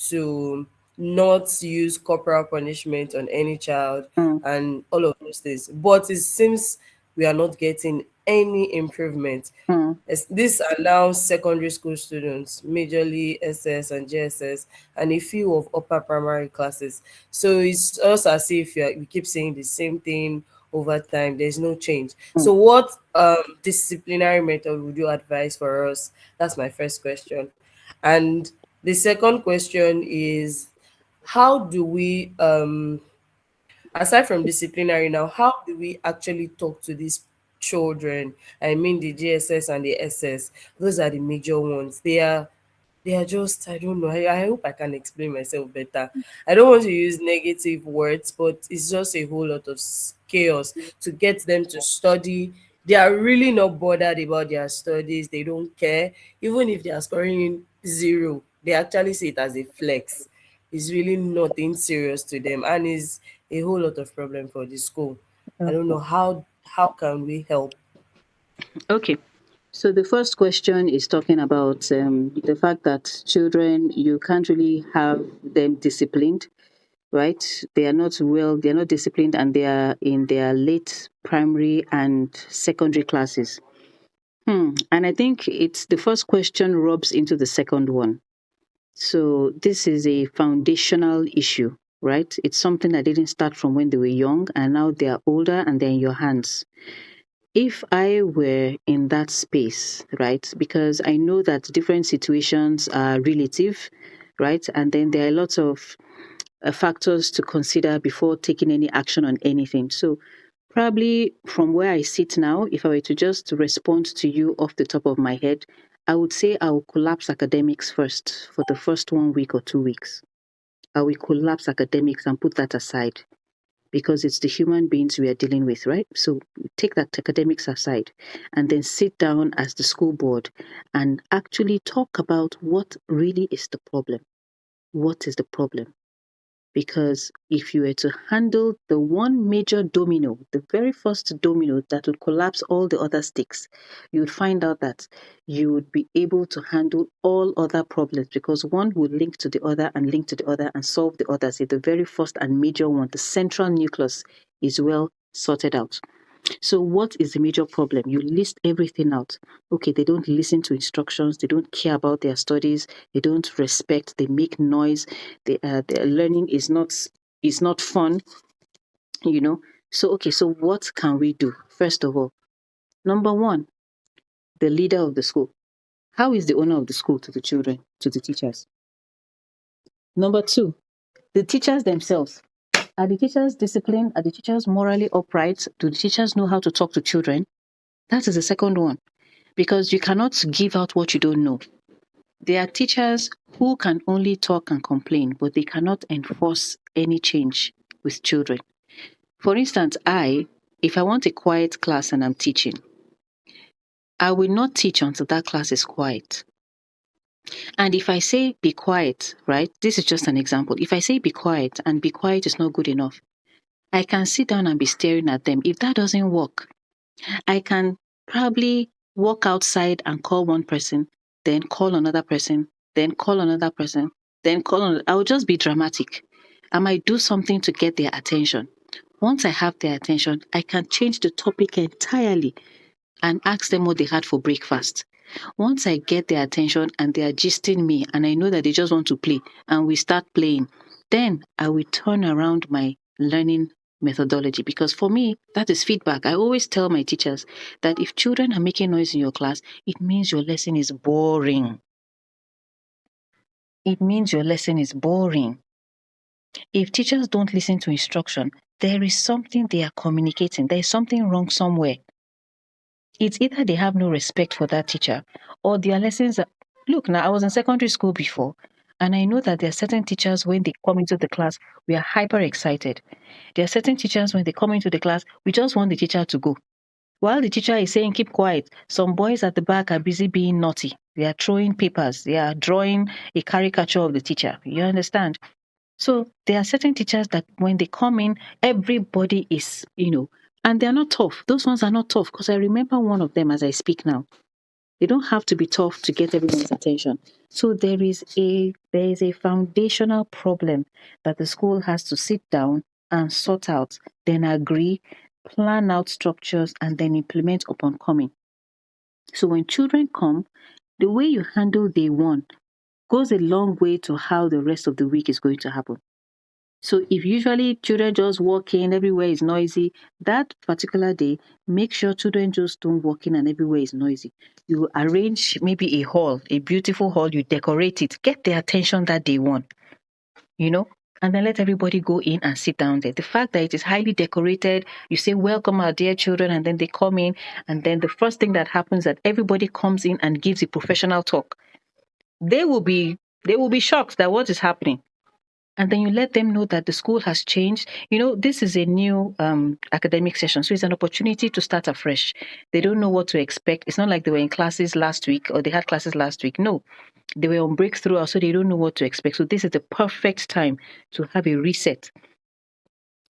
to not use corporal punishment on any child mm, and all of those things. But it seems we are not getting any improvement. mm, This allows secondary school students, majorly SS and JSS, and a few of upper primary classes. So it's also as if we keep saying the same thing over time. There's no change. mm. So what disciplinary method would you advise for us? That's my first question. And the second question is, how do we aside from disciplinary now, how do we actually talk to these children? I mean the GSS and the SS. Those are the major ones. They are just, I don't know. I hope I can explain myself better. I don't want to use negative words, but it's just a whole lot of chaos to get them to study. They are really not bothered about their studies. They don't care. Even if they are scoring zero, they actually see it as a flex. It's really nothing serious to them, and is a whole lot of problem for the school. I don't Okay. know how can we help. Okay. So the first question is talking about the fact that children, you can't really have them disciplined, right? They are not disciplined, and they are in their late primary and secondary classes. And I think it's the first question rubs into the second one. So this is a foundational issue, right? It's something that didn't start from when they were young, and now they are older and they're in your hands. If I were in that space, right, because I know that different situations are relative, right, and then there are lots of factors to consider before taking any action on anything. So probably from where I sit now, if I were to just respond to you off the top of my head, I would say I will collapse academics first for the first 1 week or 2 weeks. I will collapse academics and put that aside, because it's the human beings we are dealing with, right? So take that academics aside and then sit down as the school board and actually talk about what really is the problem. What is the problem? Because if you were to handle the one major domino, the very first domino that would collapse all the other sticks, you would find out that you would be able to handle all other problems because one would link to the other and link to the other and solve the others. If the very first and major one, the central nucleus, is well sorted out. So what is the major problem? You list everything out. Okay, they don't listen to instructions. They don't care about their studies. They don't respect. They make noise. Their learning is not fun. You know. So okay, so what can we do? First of all, number one, the leader of the school. How is the owner of the school to the children, to the teachers? Number two, the teachers themselves. Are the teachers disciplined? Are the teachers morally upright? Do the teachers know how to talk to children? That is the second one. Because you cannot give out what you don't know. There are teachers who can only talk and complain, but they cannot enforce any change with children. For instance, if I want a quiet class and I'm teaching, I will not teach until that class is quiet. And if I say be quiet, right? This is just an example. If I say be quiet and be quiet is not good enough, I can sit down and be staring at them. If that doesn't work, I can probably walk outside and call one person, then call another person, then call another person, then call another. I will just be dramatic. I might do something to get their attention. Once I have their attention, I can change the topic entirely and ask them what they had for breakfast. Once I get their attention and they are gisting me and I know that they just want to play and we start playing, then I will turn around my learning methodology because for me, that is feedback. I always tell my teachers that if children are making noise in your class, it means your lesson is boring. It means your lesson is boring. If teachers don't listen to instruction, there is something they are communicating. There is something wrong somewhere. It's either they have no respect for that teacher or their lessons are... Look, now I was in secondary school before, and I know that there are certain teachers when they come into the class, we are hyper excited. There are certain teachers when they come into the class, we just want the teacher to go. While the teacher is saying, keep quiet, some boys at the back are busy being naughty. They are throwing papers. They are drawing a caricature of the teacher. You understand? So there are certain teachers that when they come in, everybody is, and they're not tough. Those ones are not tough because I remember one of them as I speak now. They don't have to be tough to get everyone's attention. So there is a foundational problem that the school has to sit down and sort out, then agree, plan out structures, and then implement upon coming. So when children come, the way you handle day one goes a long way to how the rest of the week is going to happen. So if usually children just walk in, everywhere is noisy, that particular day, make sure children just don't walk in and everywhere is noisy. You arrange maybe a hall, a beautiful hall, you decorate it, get their attention that they want, and then let everybody go in and sit down there. The fact that it is highly decorated, you say, welcome our dear children, and then they come in, and then the first thing that happens is that everybody comes in and gives a professional talk. They will be shocked that what is happening. And then you let them know that the school has changed. This is a new academic session, so it's an opportunity to start afresh. They don't know what to expect. It's not like they were in classes last week or they had classes last week. No, they were on break throughout, so they don't know what to expect. So this is the perfect time to have a reset.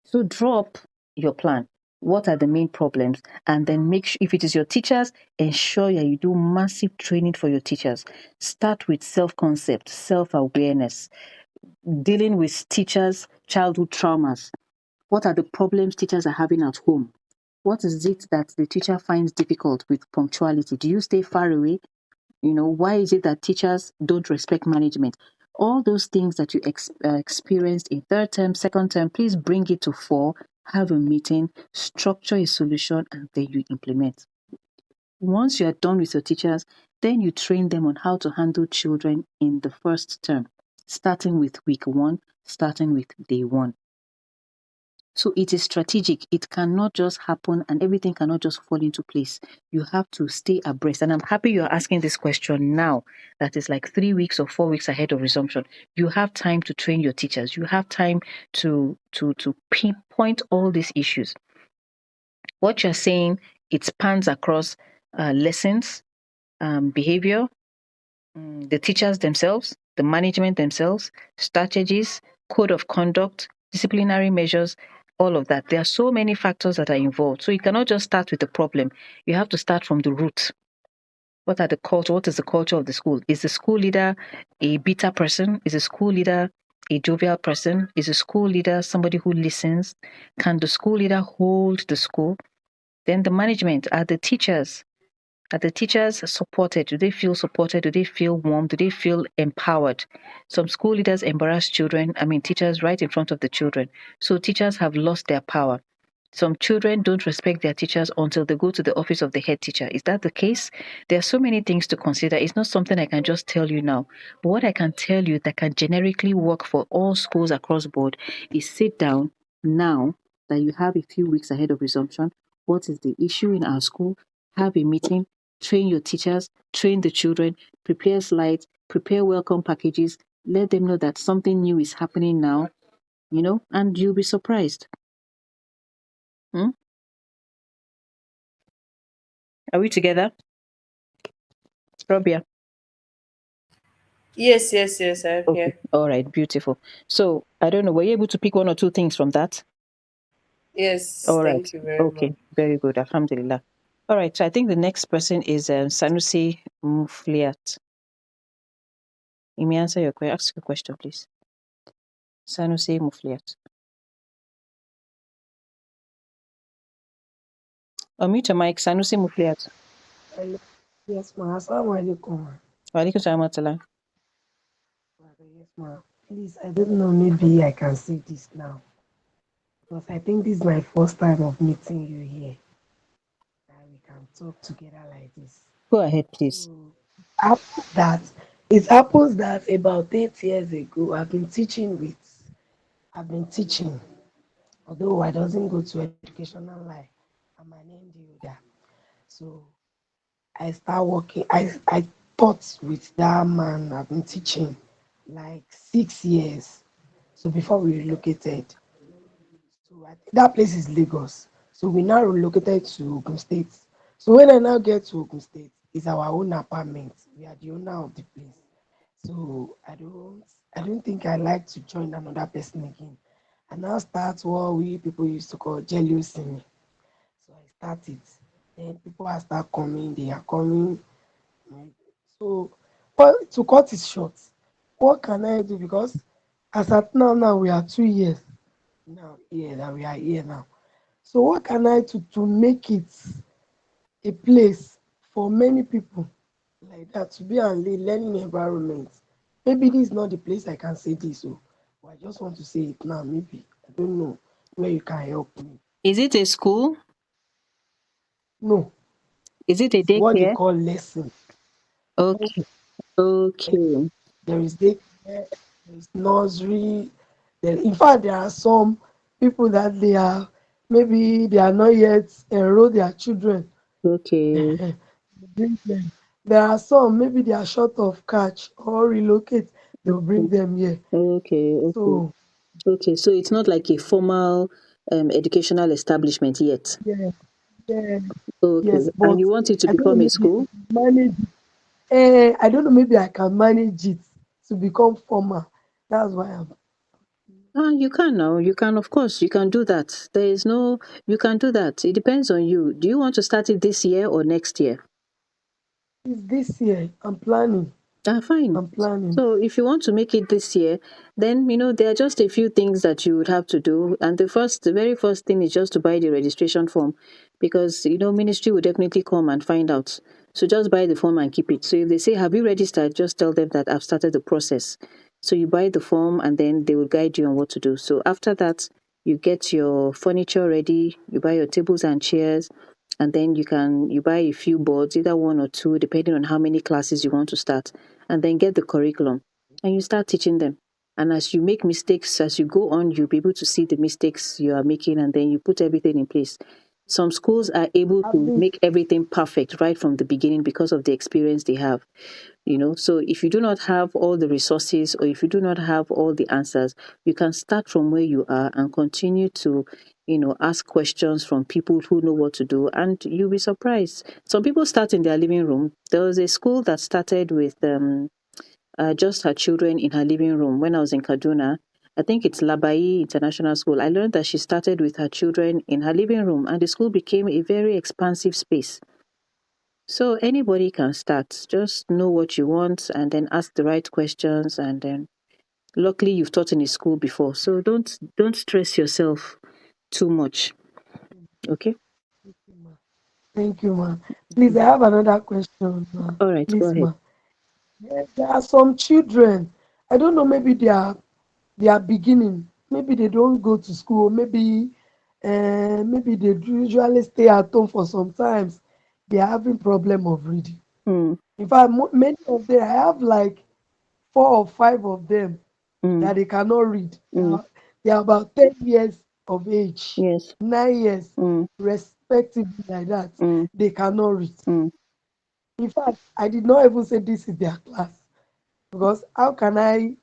So drop your plan. What are the main problems? And then make sure, if it is your teachers, ensure that you do massive training for your teachers. Start with self-concept, self-awareness, dealing with teachers' childhood traumas. What are the problems teachers are having at home? What is it that the teacher finds difficult with punctuality? Do you stay far away? Why is it that teachers don't respect management? All those things that you experienced in third term, second term, please bring it to fore, have a meeting, structure a solution, and then you implement. Once you are done with your teachers, then you train them on how to handle children in the first term, starting with week 1, starting with day 1. So it is strategic. It cannot just happen and everything cannot just fall into place. You have to stay abreast. And I'm happy you're asking this question now, that is like 3 weeks or 4 weeks ahead of resumption. You have time to train your teachers. You have time to pinpoint all these issues. What you're saying, it spans across lessons, behavior, the teachers themselves, the management themselves, strategies, code of conduct, disciplinary measures, all of that. There are so many factors that are involved. So you cannot just start with the problem. You have to start from the root. What are the culture? What is the culture of the school? Is the school leader a bitter person? Is the school leader a jovial person? Is the school leader somebody who listens? Can the school leader hold the school? Then the management, are the teachers supported? Do they feel supported? Do they feel warm? Do they feel empowered? Some school leaders embarrass teachers right in front of the children. So teachers have lost their power. Some children don't respect their teachers until they go to the office of the head teacher. Is that the case? There are so many things to consider. It's not something I can just tell you now. But what I can tell you that can generically work for all schools across board is sit down now that you have a few weeks ahead of resumption. What is the issue in our school? Have a meeting, train your teachers, train the children, prepare slides, prepare welcome packages, let them know that something new is happening now, and you'll be surprised. Hmm? Are we together? Robia? Yes, I'm Okay. here. All right. Beautiful. So I don't know. Were you able to pick one or two things from that? Yes, All right. thank you very much. Okay. Very good. Alhamdulillah. All right. So I think the next person is Sanusi Mufliat. You may answer your question. Ask your question, please. Sanusi Mufliat. Unmute your mic. Sanusi Mufliat. Hello. Yes, ma. Assalamu alaikum. Ma. Wa alaikum salam wa rahmatullah. Yes, ma. Please, I don't know. Maybe I can say this now because I think this is my first time of meeting you here. And we can talk together like this. Go ahead, please. So, after that, it happens that about 8 years ago, I've been teaching, although I doesn't go to educational line. I'm an NDO. So I start working. I taught with that man. I've been teaching like 6 years. So before we relocated, so I think that place is Lagos. So we now relocated to Ogun State. So when I now get to Ogun State, it's our own apartment. We are the owner of the place. So I don't think I like to join another person again. I now start what we people used to call jealousy. So I start it. Then people are start coming, they are coming. Right? So, but to cut it short, what can I do? Because as at now we are 2 years now here that we are here now. So what can I do to make it a place for many people like that to be a learning environment? Maybe this is not the place I can say this, so but I just want to say it now. Maybe I don't know where you can help me. Is it a school? No, Is it a it's what they daycare? call lesson. Okay. Okay. There is daycare, there is nursery. In fact, there are some people that they are maybe they are not yet enroll their children. Okay. Bring them. There are some maybe they are short of cash or relocate. They'll bring them here. Okay. Okay. So Okay. So it's not like a formal educational establishment yet. yeah, yeah, Okay. yes, And but you want it to I don't know become a maybe school? manage. I don't know maybe I can manage it to become formal. That's why I'm. Ah, you can now. You can, of course, you can do that. There is no, you can do that. It depends on you. Do you want to start it this year or next year? It's this year. I'm planning. Ah, fine. I'm planning. So if you want to make it this year, then there are just a few things that you would have to do. And the very first thing is just to buy the registration form, because ministry will definitely come and find out. So just buy the form and keep it. So if they say, "Have you registered?" just tell them that I've started the process. So you buy the form and then they will guide you on what to do. So after that, you get your furniture ready, you buy your tables and chairs, and then you buy a few boards, either one or two, depending on how many classes you want to start, and then get the curriculum and you start teaching them. And as you make mistakes, as you go on, you'll be able to see the mistakes you are making, and then you put everything in place. Some schools are able I've to been make everything perfect right from the beginning because of the experience they have. So if you do not have all the resources, or if you do not have all the answers, you can start from where you are and continue to ask questions from people who know what to do, and you'll be surprised. Some people start in their living room. There was a school that started with just her children in her living room when I was in Kaduna. I think it's Labai International School. I learned that she started with her children in her living room, and the school became a very expansive space. So anybody can start. Just know what you want and then ask the right questions, and then luckily you've taught in a school before. So don't stress yourself too much. Okay? Thank you, ma. Please, I have another question, ma. All right, go Please, ahead. ma. Yes, there are some children. I don't know. Maybe they are beginning. Maybe they don't go to school. Maybe they do usually stay at home for some times. They are having problem of reading. Mm, In fact, many of them, I have like 4 or 5 of them mm, that they cannot read. mm, They are about 10 years of age, yes. 9 years, Mm, respectively, like that. mm, They cannot read. mm, In fact, I did not even say this is their class, because how can I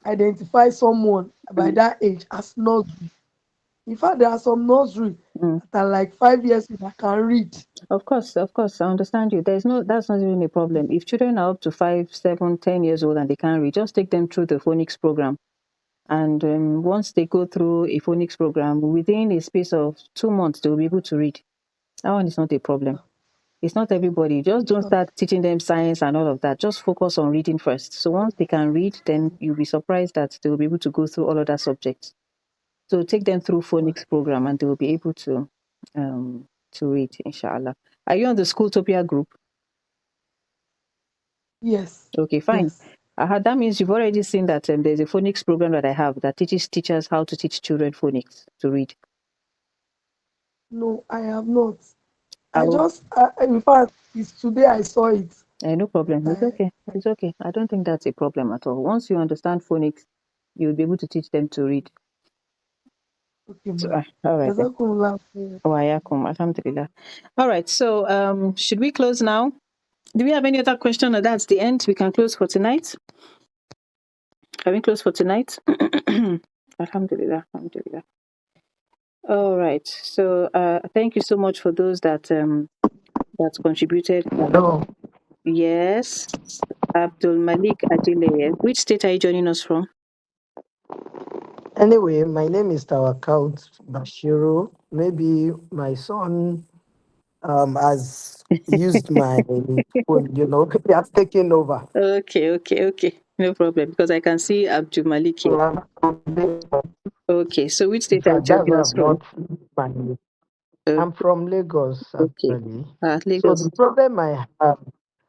identify someone by mm, that age as nursery? In fact, there are some nursery mm. that are like 5 years old that can read. Of course, I understand you. That's not even a problem. If children are up to 5, 7, 10 years old and they can't read, just take them through the phonics program. And once they go through a phonics program, within a space of 2 months, they'll be able to read. That one is not a problem. It's not everybody. Just don't Because start teaching them science and all of that. Just focus on reading first. So once they can read, then you'll be surprised that they'll be able to go through all other subjects. So take them through phonics program and they will be able to read, inshallah. Are you on the Schooltopia group? yes, Okay, fine. yes. That means you've already seen that there's a phonics program that I have that teaches teachers how to teach children phonics to read. No, I have not. I will, In fact, it's today I saw it. no problem. It's I, okay. It's okay. I don't think that's a problem at all. Once you understand phonics, you'll be able to teach them to read. okay, So, ma. all right then. Jazakumullah khair. Wa alhamdulillah. All right. So, should we close now? Do we have any other question, or that's the end? We can close for tonight. Can we close for tonight? Alhamdulillah. Alhamdulillah. All right. So, thank you so much for those that contributed. Hello. Yes, Abdul Malik Adileye. Which state are you joining us from? Anyway, my name is Tawakalt Bashiru. Maybe my son has used my phone, he has taken over. Okay, okay, okay. No problem, because I can see Abdul Malik here. So Okay, so which in state are you fact, that's joining why us I've from? not my Uh, I'm from Lagos okay, actually. So Lagos.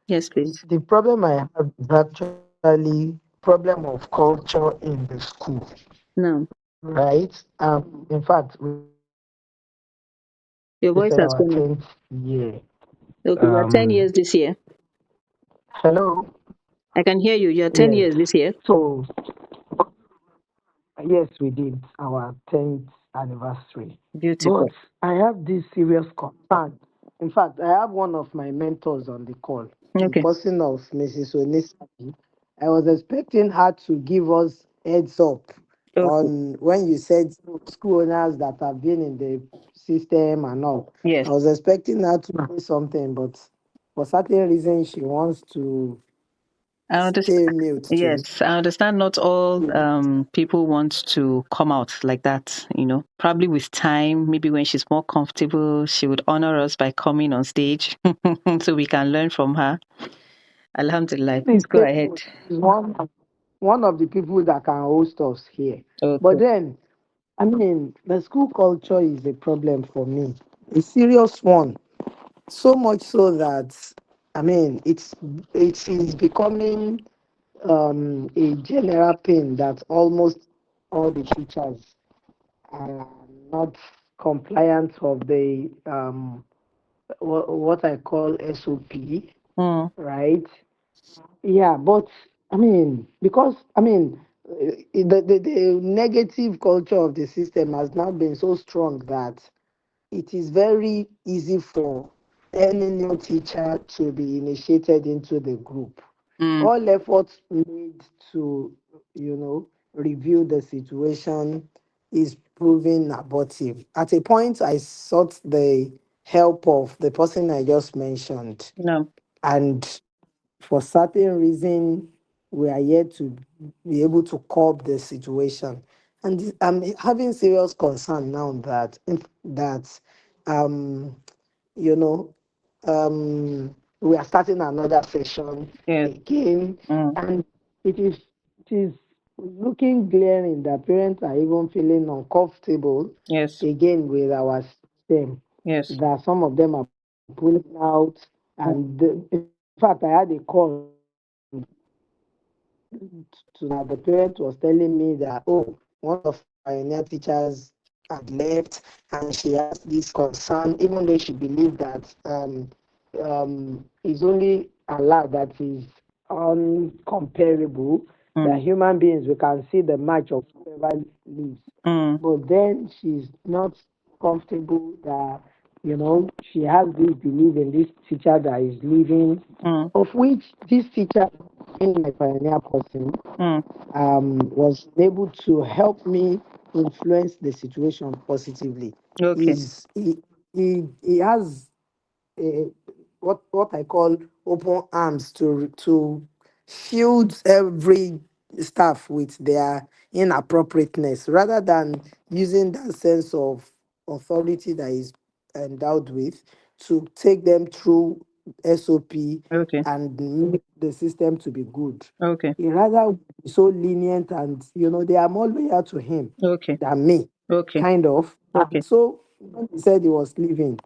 Yes, please. the problem I have is actually problem of culture in the school, Now, right? In fact, we your voice said has our gone up. 10th year. Okay, you're 10 Um, years this year. Hello. I can hear you. You're 10 Yes. years this year. So yes, we did our 10th anniversary. But Beautiful. I have this serious concern. In fact, I have one of my mentors on the call, the Okay, person of Mrs. Onisabi. I was expecting her to give us heads up okay. on when you said school owners that have been in the system and all. Yes. I was expecting her to say something, but for certain reason, she wants to I understand. stay mute today. Yes, I understand not all people want to come out like that, Probably with time, maybe when she's more comfortable, she would honor us by coming on stage so we can learn from her. Alhamdulillah. Please Please go take ahead. note. She's one of the people that can host us here. But Okay. then, I mean, the school culture is a problem for me, a serious one. So much so that, I mean, it is becoming a general pain that almost all the teachers are not compliant of the what I call SOP, Mm, right? Yeah, but I mean, because I mean, the negative culture of the system has now been so strong that it is very easy for any new teacher to be initiated into the group. Mm. All efforts made to, review the situation is proving abortive. At a point, I sought the help of the person I just mentioned, No. and for certain reason, we are yet to be able to curb the situation. And I'm having serious concern now that um, you know, we are starting another session Yes. again, Mm. and it is looking glaring that parents are even feeling uncomfortable Yes. again with our system. Yes. That some of them are pulling out, Mm. and in fact, I had a call that the parent was telling me that, oh, one of pioneer teachers had left and she has this concern, even though she believed that it's only Allah that is uncomparable, that Mm. human beings, we can see the match of whoever lives. Mm. But then she's not comfortable that, she has this belief in this teacher that is leaving, Mm. of which this teacher, in my pioneer person, Mm. was able to help me influence the situation positively. Okay. He has uh, what I call open arms to shield every staff with their inappropriateness, rather than using that sense of authority that is endowed with to take them through SOP Okay. and make the system to be good. Okay. He rather be so lenient, and they are more loyal to him Okay. than me, Okay. kind of. Okay. And so when he said he was leaving,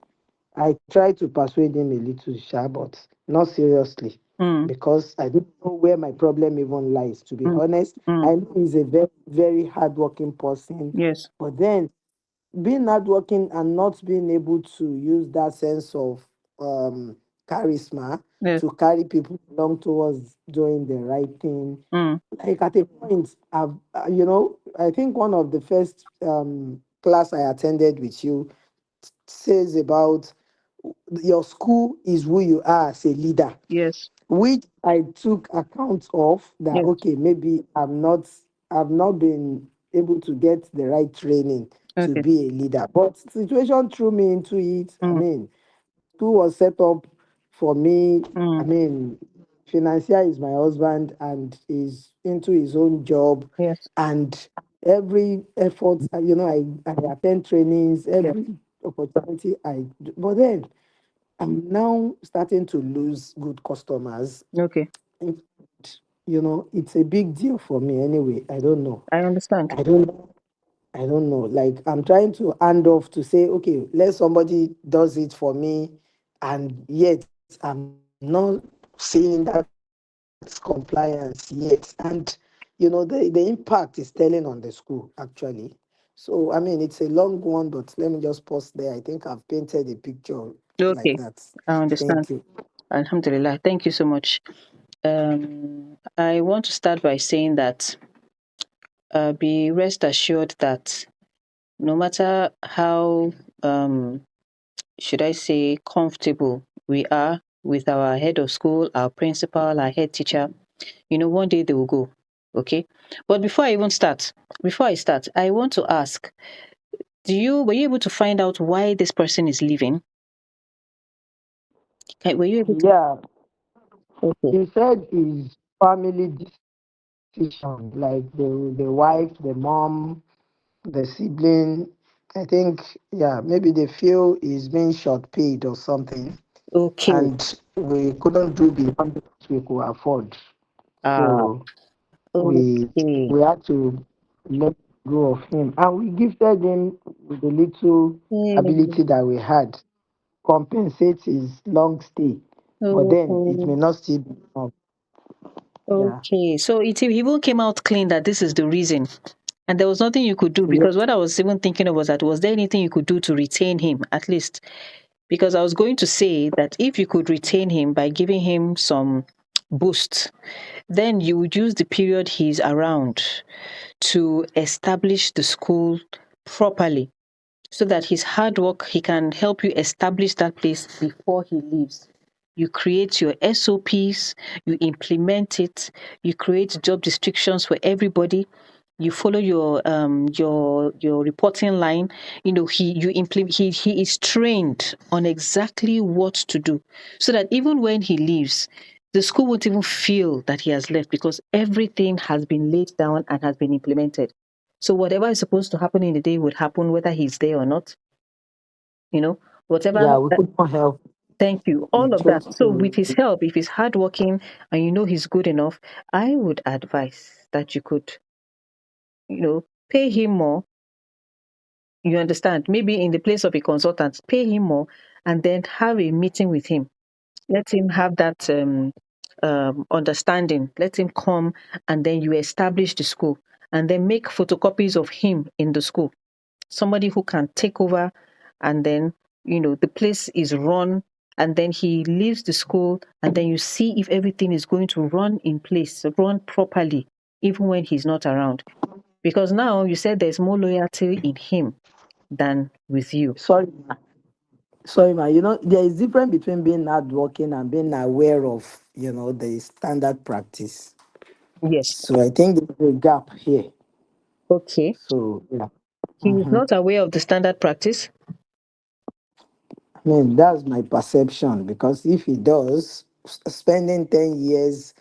I tried to persuade him a little, sha, but not seriously, Mm. because I don't know where my problem even lies. To be Mm. honest, Mm. I know he's a very, very hardworking person, Yes. but then being hardworking and not being able to use that sense of um, charisma Yes. to carry people along towards doing the right thing. Mm. Like at a point, I think one of the first class I attended with you says about your school is who you are as a leader, Yes. which I took account of that. Yes. Okay, maybe I've not been able to get the right training to Okay. be a leader, but situation threw me into it. I Mm. mean, school was set up for me. I Mm. mean, financier is my husband and is into his own job, Yes. and every effort, I attend trainings, Yes. every opportunity I do. But then I'm now starting to lose good customers. Okay. In fact, it's a big deal for me anyway. I don't know. I understand. I don't know. I don't know. Like I'm trying to hand off to say, okay, let somebody does it for me, and yet I'm not seeing that compliance yet. And the impact is telling on the school actually. So I mean, it's a long one, but let me just pause there. I think I've painted a picture like Okay. that. I Thank understand. you. Alhamdulillah. Thank you so much. I want to start by saying that be rest assured that no matter how should I say comfortable we are with our head of school, our principal, our head teacher, one day they will go. Okay. But before I start, I want to ask, were you able to find out why this person is leaving? Were you able to? Yeah, Okay. he said his family decision, like the wife, the mom, the sibling. I think, yeah, maybe they feel he's being short paid or something, Okay. and we couldn't do beyond what we could afford. Ah, So we okay. we had to let go of him, and we gifted him with the little Hmm. ability that we had, compensate his long stay. But then it Okay. may not still be enough. Yeah. Okay. So it even came out clean that this is the reason. And there was nothing you could do, Yes. because what I was even thinking of was that, was there anything you could do to retain him at least? Because I was going to say that if you could retain him by giving him some boost, then you would use the period he's around to establish the school properly so that his hard work, he can help you establish that place before he leaves. You create your SOPs, you implement it, you create job restrictions for everybody. You follow your reporting line. You know, he is trained on exactly what to do, so that even when he leaves, the school won't even feel that he has left because everything has been laid down and has been implemented. So whatever is supposed to happen in the day would happen whether he's there or not. You know, whatever. Yeah, we could not help. Thank you. We All of that. chose So with to. his help, if he's hardworking and you know he's good enough, I would advise that you could, pay him more. You understand? Maybe in the place of a consultant, pay him more and then have a meeting with him. Let him have that understanding. Let him come and then you establish the school and then make photocopies of him in the school. Somebody who can take over and then, the place is run and then he leaves the school and then you see if everything is going to run in place, run properly, even when he's not around. Because now you said there's more loyalty in him than with you. Sorry, ma. You know, there is difference between being hardworking and being aware of, the standard practice. Yes. So I think there's a gap here. Okay. So yeah. He is not aware of the standard practice. I mean, that's my perception because if he does, spending 10 years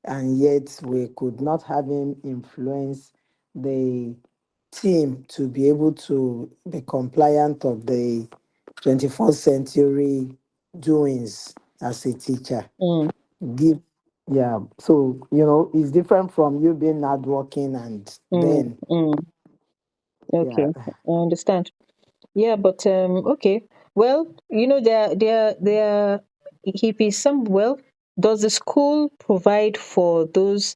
and yet we could not have him influence the team to be able to be compliant of the 21st century doings as a teacher. Mm, Give, yeah. So, it's different from you being hardworking and mm, then, mm. yeah. Okay, I understand. Yeah, but okay. Well, there. If he's some well, does the school provide for those?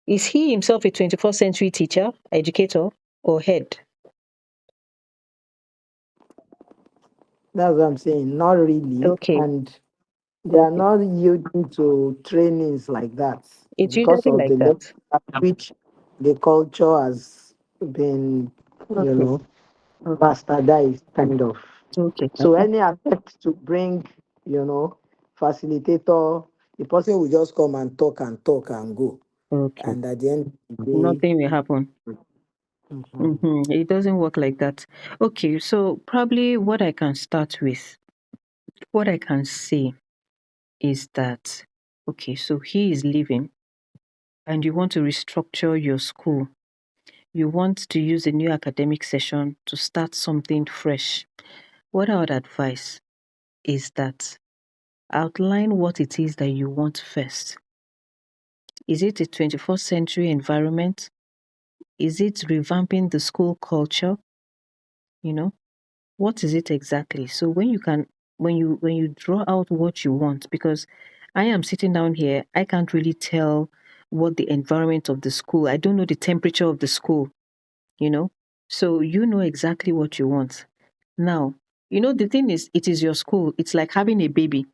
Is he himself a 21st century teacher, educator, or head? That's what I'm saying. Not really. Okay, And they are okay. not yielding to trainings like that It's because usually of the like level that. at which the culture has been, you Okay, know, okay, bastardized, kind of. okay, So okay, any attempt to bring, facilitator, the person will just come and talk and go. okay. And at the end of the day, Nothing will happen. mhm. It doesn't work like that. Okay, so probably what I can say is that, okay, so he is leaving and you want to restructure your school. You want to use a new academic session to start something fresh. What I would advise is that outline what it is that you want first. Is it a 21st century environment? Is it revamping the school culture? You know, what is it exactly? So when you draw out what you want, because I am sitting down here, I can't really tell what the environment of the school. I don't know the temperature of the school, you know. So you know exactly what you want. Now, the thing is, it is your school. It's like having a baby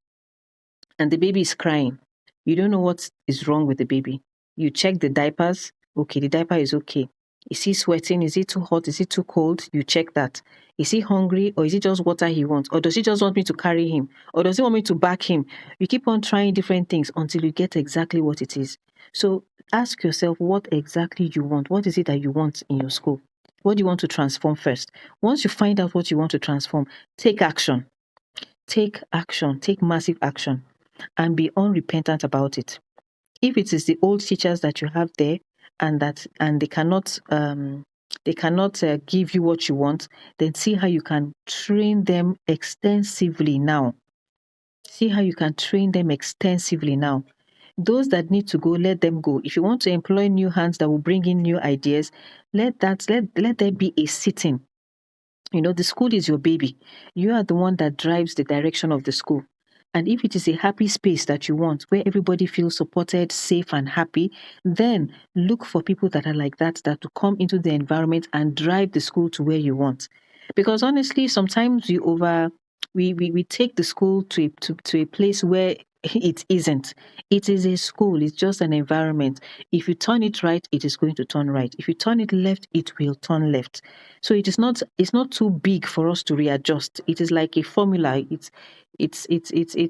and the baby is crying. You don't know what is wrong with the baby. You check the diapers. Okay, the diaper is okay. Is he sweating? Is it too hot? Is it too cold? You check that. Is he hungry or is it just water he wants? Or does he just want me to carry him? Or does he want me to back him? You keep on trying different things until you get exactly what it is. So ask yourself what exactly you want. What is it that you want in your school? What do you want to transform first? Once you find out what you want to transform, take action. Take action. Take massive action and be unrepentant about it. If it is the old teachers that you have there and they cannot give you what you want, then see how you can train them extensively now. See how you can train them extensively now. Those that need to go, let them go. If you want to employ new hands that will bring in new ideas, let there be a sitting. The school is your baby. You are the one that drives the direction of the school. And if it is a happy space that you want, where everybody feels supported, safe, and happy, then look for people that are like that will come into the environment and drive the school to where you want. Because honestly, sometimes we take the school to a place where it isn't. It is a school. It's just an environment. If you turn it right, it is going to turn right. If you turn it left, it will turn left. So it's not too big for us to readjust. It is like a formula. It's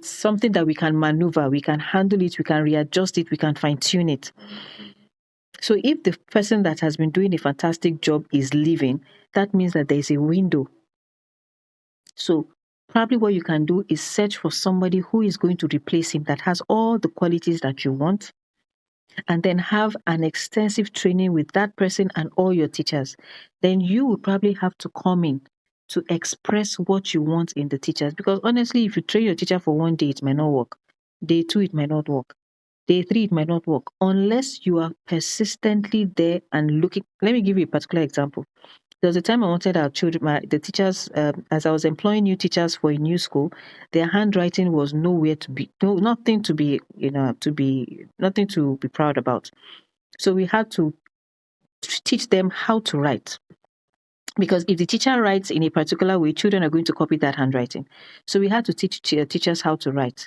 something that we can maneuver, we can handle it, we can readjust it, we can fine-tune it. So if the person that has been doing a fantastic job is leaving, that means that there is a window. So probably what you can do is search for somebody who is going to replace him that has all the qualities that you want, and then have an extensive training with that person and all your teachers. Then you will probably have to come in to express what you want in the teachers. Because honestly, if you train your teacher for one day, it might not work. Day 2, it might not work. Day 3, it might not work unless you are persistently there and looking. Let me give you a particular example. There was a time I wanted our children, the teachers, as I was employing new teachers for a new school, their handwriting was nowhere to be, nothing to be, nothing to be proud about. So we had to teach them how to write. Because if the teacher writes in a particular way, children are going to copy that handwriting. So we had to teach teachers how to write.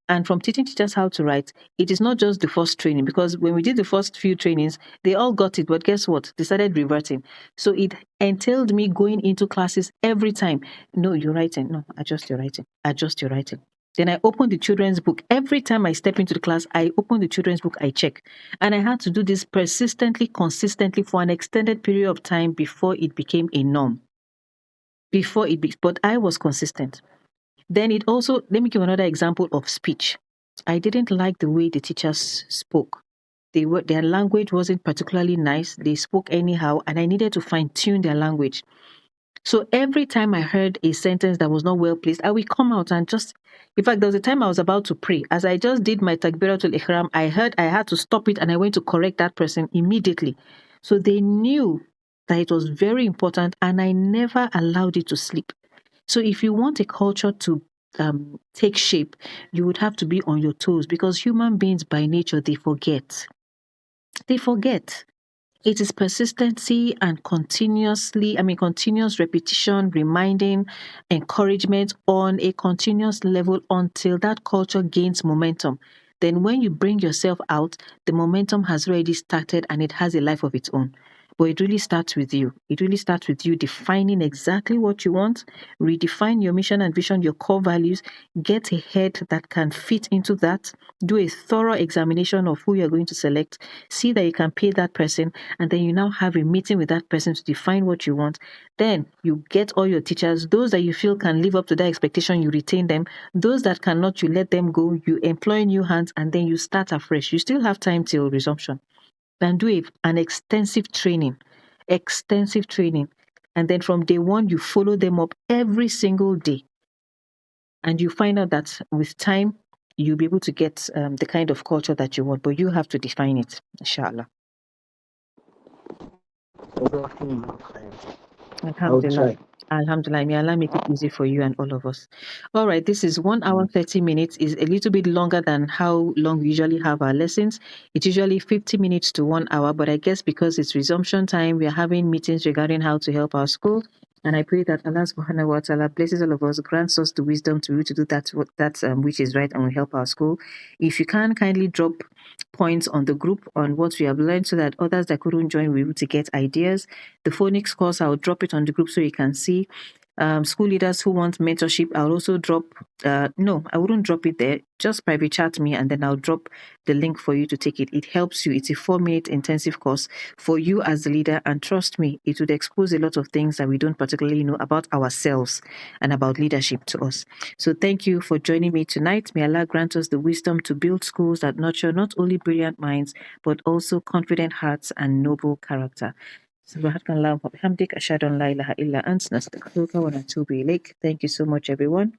And from teaching teachers how to write, it is not just the first training, because when we did the first few trainings, they all got it. But guess what? They started reverting. So it entailed me going into classes every time. No, you're writing. No, adjust your writing. Adjust your writing. Then I opened the children's book. Every time I step into the class, I open the children's book, I check. And I had to do this persistently, consistently for an extended period of time before it became a norm. But I was consistent. Then it also, let me give another example of speech. I didn't like the way the teachers spoke. Their language wasn't particularly nice. They spoke anyhow, and I needed to fine-tune their language. So every time I heard a sentence that was not well placed, I would come out and just, in fact, there was a time I was about to pray. As I just did my Takbiratul Ihram, I heard I had to stop it, and I went to correct that person immediately. So they knew that it was very important, and I never allowed it to slip. So if you want a culture to take shape, you would have to be on your toes, because human beings by nature, they forget. They forget. It is persistency and continuous repetition, reminding, encouragement on a continuous level until that culture gains momentum. Then when you bring yourself out, the momentum has already started and it has a life of its own. But it really starts with you. It really starts with you defining exactly what you want, redefine your mission and vision, your core values, get a head that can fit into that, do a thorough examination of who you're going to select, see that you can pay that person, and then you now have a meeting with that person to define what you want. Then you get all your teachers, those that you feel can live up to that expectation, you retain them. Those that cannot, you let them go, you employ new hands, and then you start afresh. You still have time till resumption. Then do an extensive training. And then from day one, you follow them up every single day. And you find out that with time, you'll be able to get the kind of culture that you want, but you have to define it, inshallah. I'll try. Alhamdulillah, may Allah make it easy for you and all of us. All right, this is 1 hour, 30 minutes. Is a little bit longer than how long we usually have our lessons. It's usually 50 minutes to 1 hour, but I guess because it's resumption time, we are having meetings regarding how to help our school. And I pray that Allah subhanahu wa ta'ala blesses all of us, grants us the wisdom to be able to do that which is right and will help our school. If you can, kindly drop points on the group on what we have learned so that others that couldn't join will be able to get ideas. The phonics course, I'll drop it on the group so you can see. School leaders who want mentorship, I'll also drop, no, I wouldn't drop it there. Just private chat me and then I'll drop the link for you to take it. It helps you. It's a 4-minute intensive course for you as the leader. And trust me, it would expose a lot of things that we don't particularly know about ourselves and about leadership to us. So thank you for joining me tonight. May Allah grant us the wisdom to build schools that nurture not only brilliant minds, but also confident hearts and noble character. سبحانك اللهم وبحمدك أشهد أن لا إله إلا أنت نستغفرك ونتوب إليك. Thank you so much, everyone.